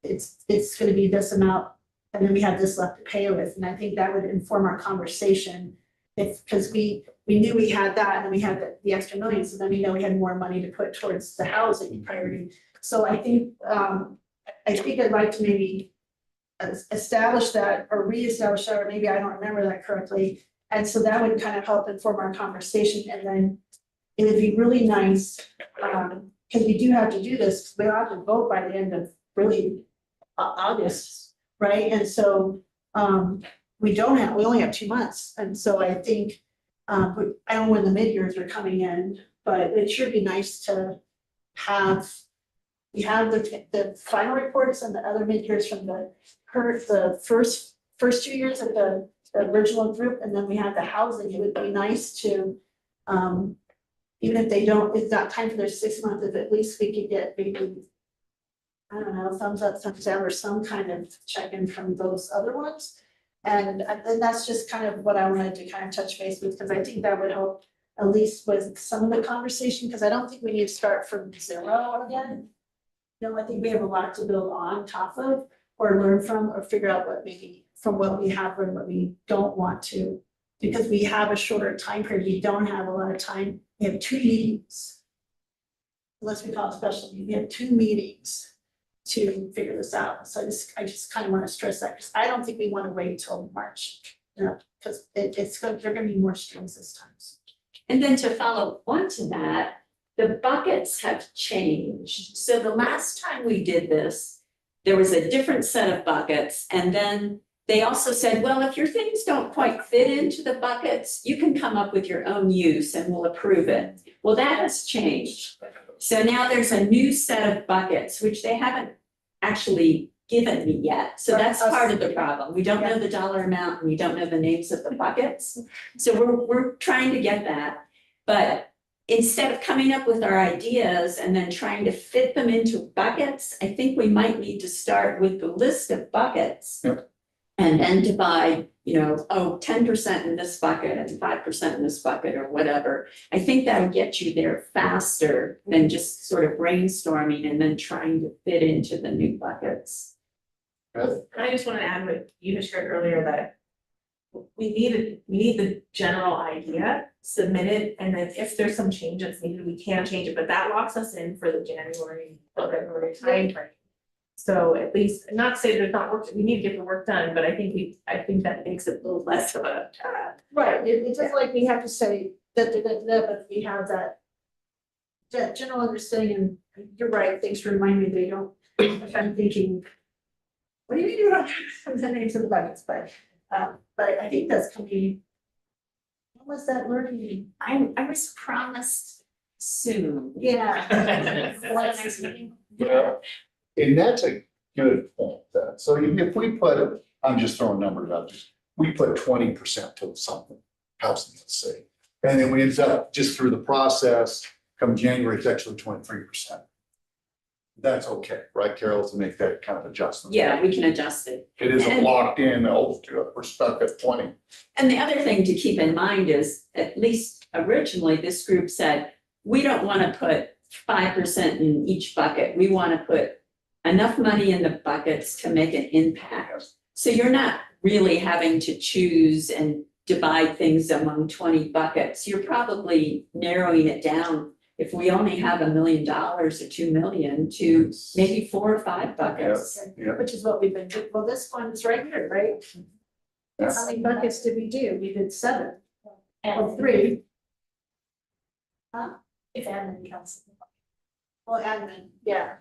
it's gonna be this amount. And then we have this left to pay with, and I think that would inform our conversation. Because we knew we had that, and then we had the extra million, so then we know we had more money to put towards the housing priority. So I think I'd like to maybe establish that or reestablish that, or maybe I don't remember that correctly. And so that would kind of help inform our conversation, and then it would be really nice, because we do have to do this, we'll have to vote by the end of really August. Right, and so we only have 2 months, and so I think I don't know when the mid-years are coming in, but it should be nice to have. We have the final reports and the other mid-years from the first 2 years of the original group, and then we have the housing. It would be nice to even if they don't, it's not time for their 6 months, if at least we could get maybe, I don't know, thumbs up, thumbs down, or some kind of check-in from those other ones. And then that's just kind of what I wanted to kind of touch base with, because I think that would help at least with some of the conversation, because I don't think we need to start from zero again. I think we have a lot to build on top of, or learn from, or figure out what maybe from what we have and what we don't want to, because we have a shorter time period. We don't have a lot of time. We have 2 meetings. Unless we call it special meeting, we have 2 meetings to figure this out. So I just kind of want to stress that, because I don't think we want to wait till March. You know, because there are gonna be more strings this time. And then to follow on to that, the buckets have changed. So the last time we did this, there was a different set of buckets. And then they also said, well, if your things don't quite fit into the buckets, you can come up with your own use and we'll approve it. Well, that has changed. So now there's a new set of buckets, which they haven't actually given me yet. So that's part of the problem. We don't know the dollar amount and we don't know the names of the buckets. So we're trying to get that. But instead of coming up with our ideas and then trying to fit them into buckets, I think we might need to start with the list of buckets. Yep. And then divide, 10% in this bucket and 5% in this bucket or whatever. I think that'll get you there faster than just sort of brainstorming and then trying to fit into the new buckets. I just want to add what you had shared earlier, that we need the general idea submitted, and then if there's some changes needed, we can change it, but that locks us in for the January or February timeframe. So at least, not to say there's not work, we need to get the work done, but I think that makes it a little less of a. Right, it's just like we have to say that we have that general understanding, and you're right, thanks for reminding me, they don't, I'm thinking, what do you mean you don't have the names of the buckets, but I think that's coming. What was that learning? I was promised soon. Yeah. Yeah. And that's a good point, so if we put, I'm just throwing numbers out, we put 20% to something, housing, let's say. And then we end up just through the process, come January, it's actually 23%. That's okay, right, Carol, to make that kind of adjustment? Yeah, we can adjust it. It isn't locked in, we're stuck at 20. And the other thing to keep in mind is, at least originally, this group said, we don't want to put 5% in each bucket. We want to put enough money in the buckets to make an impact. So you're not really having to choose and divide things among 20 buckets. You're probably narrowing it down, if we only have $1 million or 2 million, to maybe 4 or 5 buckets. Yeah. Which is what we've been doing, well, this one's right here, right? Yeah. How many buckets did we do? We did 7, or 3. If admin counts. Well, admin, yeah.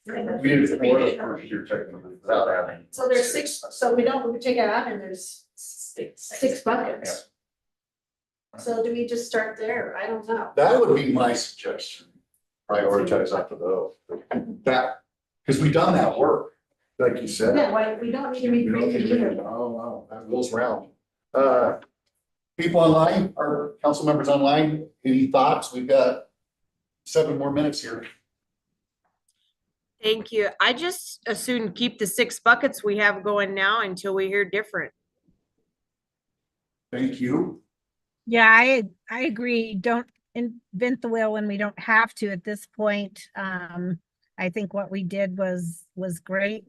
We did 4 you're technically without adding. So there's 6, so we take out admin, there's 6 buckets. So do we just start there? I don't know. That would be my suggestion, prioritize up to those. That, because we've done that work, like you said. Yeah, why, we don't need to We don't recreate need it to- here. No, that goes round. People online, our council members online, any thoughts? We've got 7 more minutes here. Thank you. I just as soon keep the 6 buckets we have going now until we hear different. Thank you. Yeah, I agree. Don't invent the wheel when we don't have to at this point. I think what we did was great.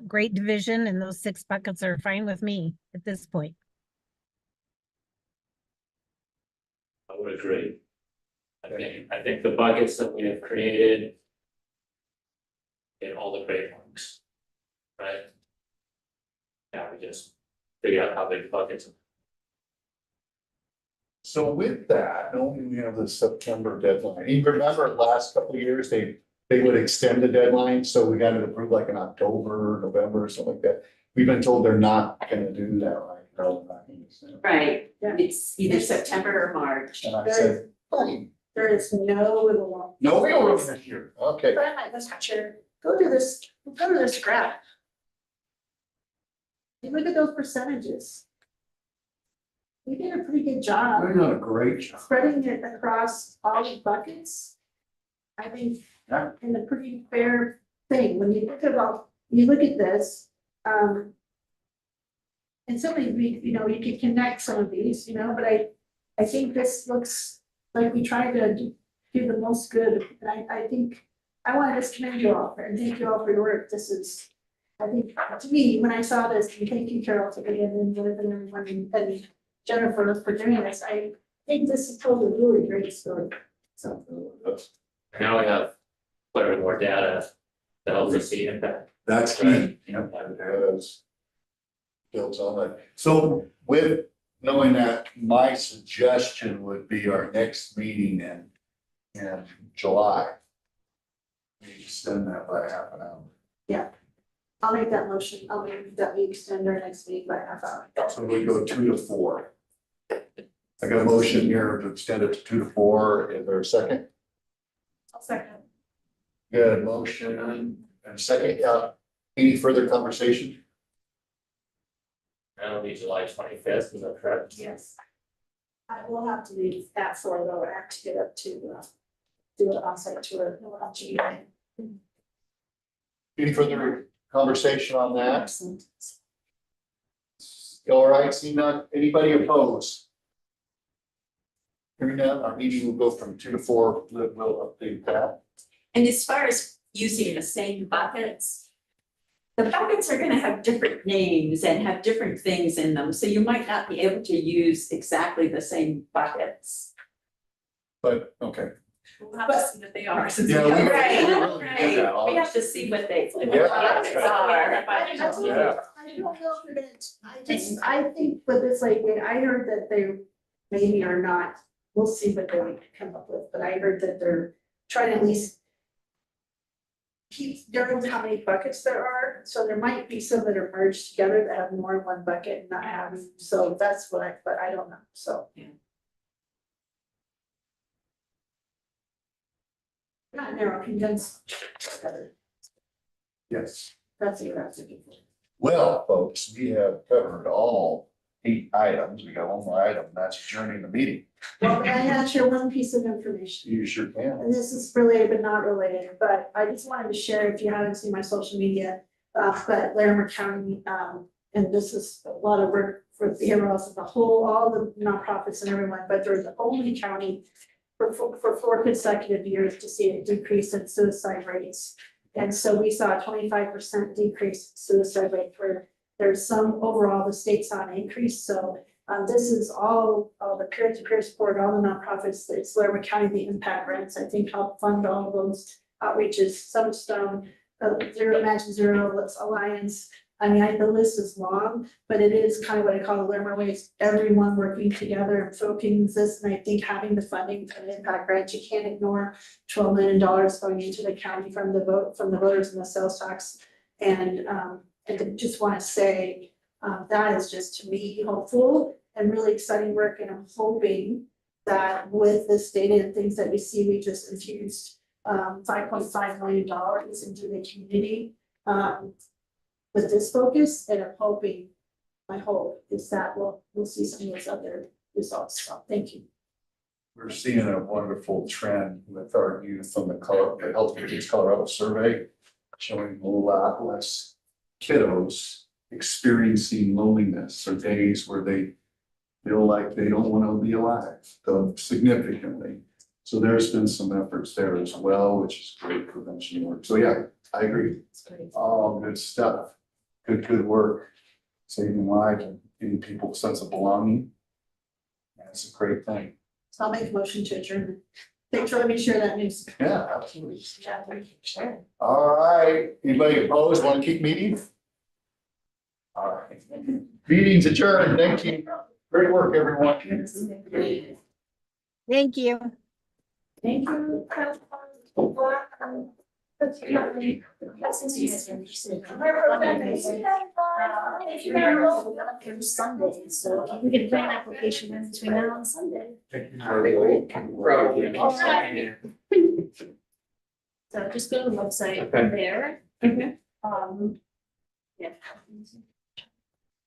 Great division, and those 6 buckets are fine with me at this point. I would agree. I think the buckets that we have created in all the great ones, right? Yeah, we just figure out how big the buckets are. So with that, knowing we have the September deadline, you remember last couple of years, they would extend the deadline, so we got it approved like in October, November, or something like that. We've been told they're not gonna do that, right? No, not gonna do that. Right, it's either September or March. And I said, fine, There is no wiggle room. no wiggle room this year, okay. Let's go to this graph. You look at those percentages. We did a pretty good job. We're doing a great job. Spreading it across all the buckets. I think, Yeah. in a pretty fair thing, when you look at this, and so many, you can connect some of these, but I think this looks like we tried to do the most good, and I think, I want to just commend you all, and thank you all for your work. This is, I think, to me, when I saw this, and thank you, Carol, for getting in, and everyone, and Jennifer for doing this, I think this is totally really great story, so. Now we have clearing more data to help us see impact. That's Right. key, you know, it has. Builds on that. So with knowing that, my suggestion would be our next meeting in July. We extend that by half an hour. I'll make that motion, I'll make that we extend our next meeting by half hour. So we go 2 to 4. I got a motion here to extend it to 2 to 4. Is there a second? I'll second. Good motion and second. Any further conversation? That'll be July 25th, is that correct? Yes. I will have to leave at 4 though, I have to get up to do an onsite tour. on GA. Any further conversation on that? All right, seeing none, anybody opposed? Hearing none, our meeting will go from 2 to 4, we'll update that. And as far as using the same buckets, the buckets are gonna have different names and have different things in them, so you might not be able to use exactly the same buckets. But, okay. We'll have to see what they are. since Yeah, we- we- Right, we really did that, right. We have to see what they. what the Yeah. buckets are. I don't Yeah. know if we're gonna, I think with this, like, I heard that they maybe are not, we'll see what they come up with, but I heard that they're trying to at least keep during how many buckets there are, so there might be some that are merged together that have more in one bucket and not having, so that's what but I don't know, so. Yeah. Not narrow, condensed. Yes. That's what I'm looking for. Well, folks, we have covered all 8 items. We got one more item, that's adjourning the meeting. Well, may I have share one piece of information? You sure can. And this is related but not related, but I just wanted to share, if you haven't seen my social media, but Larimer County, and this is a lot of work for the heroes of the whole, all the nonprofits and everyone, but they're the only county for 4 consecutive years to see a decrease in suicide rates. And so we saw a 25% decrease in suicide rate where there's some overall, the state saw an increase, so this is all the peer-to-peer support, all the nonprofits, it's Larimer County, the impact grants, I think help fund all of those outreaches, Sunstone, Zero Imagine Zero, Alliance. I mean, the list is long, but it is kind of what I call the Larimer ways, everyone working together and focusing this, and I think having the funding for the impact grant, you can't ignore $12 million going into the county from the voters and the sales tax. And I just want to say, that is just to me hopeful and really exciting work, and I'm hoping that with this data and things that we see, we just infused $5.5 million into the community with this focus, and I'm hoping, my hope is that we'll see some of those other results. So thank you. We're seeing a wonderful trend with our youth on the Health Kids Colorado survey, showing a lot less kiddos experiencing loneliness or days where they feel like they don't want to be alive, significantly. So there's been some efforts there as well, which is great prevention work. So yeah, I agree. All good stuff. Good work. Saving lives and giving people a sense of belonging. That's a great thing. So I'll make a motion to adjourn. Thanks for letting me share that news. Yeah, absolutely. Yeah, thank you. Sure. All right, anybody opposed, want to keep meeting? All right, meeting's adjourned, thank you, great work, everyone. Thank you. Thank you. Sunday, so we can plan an application in between now and Sunday. So just go to the website Okay. there. Okay. Yeah.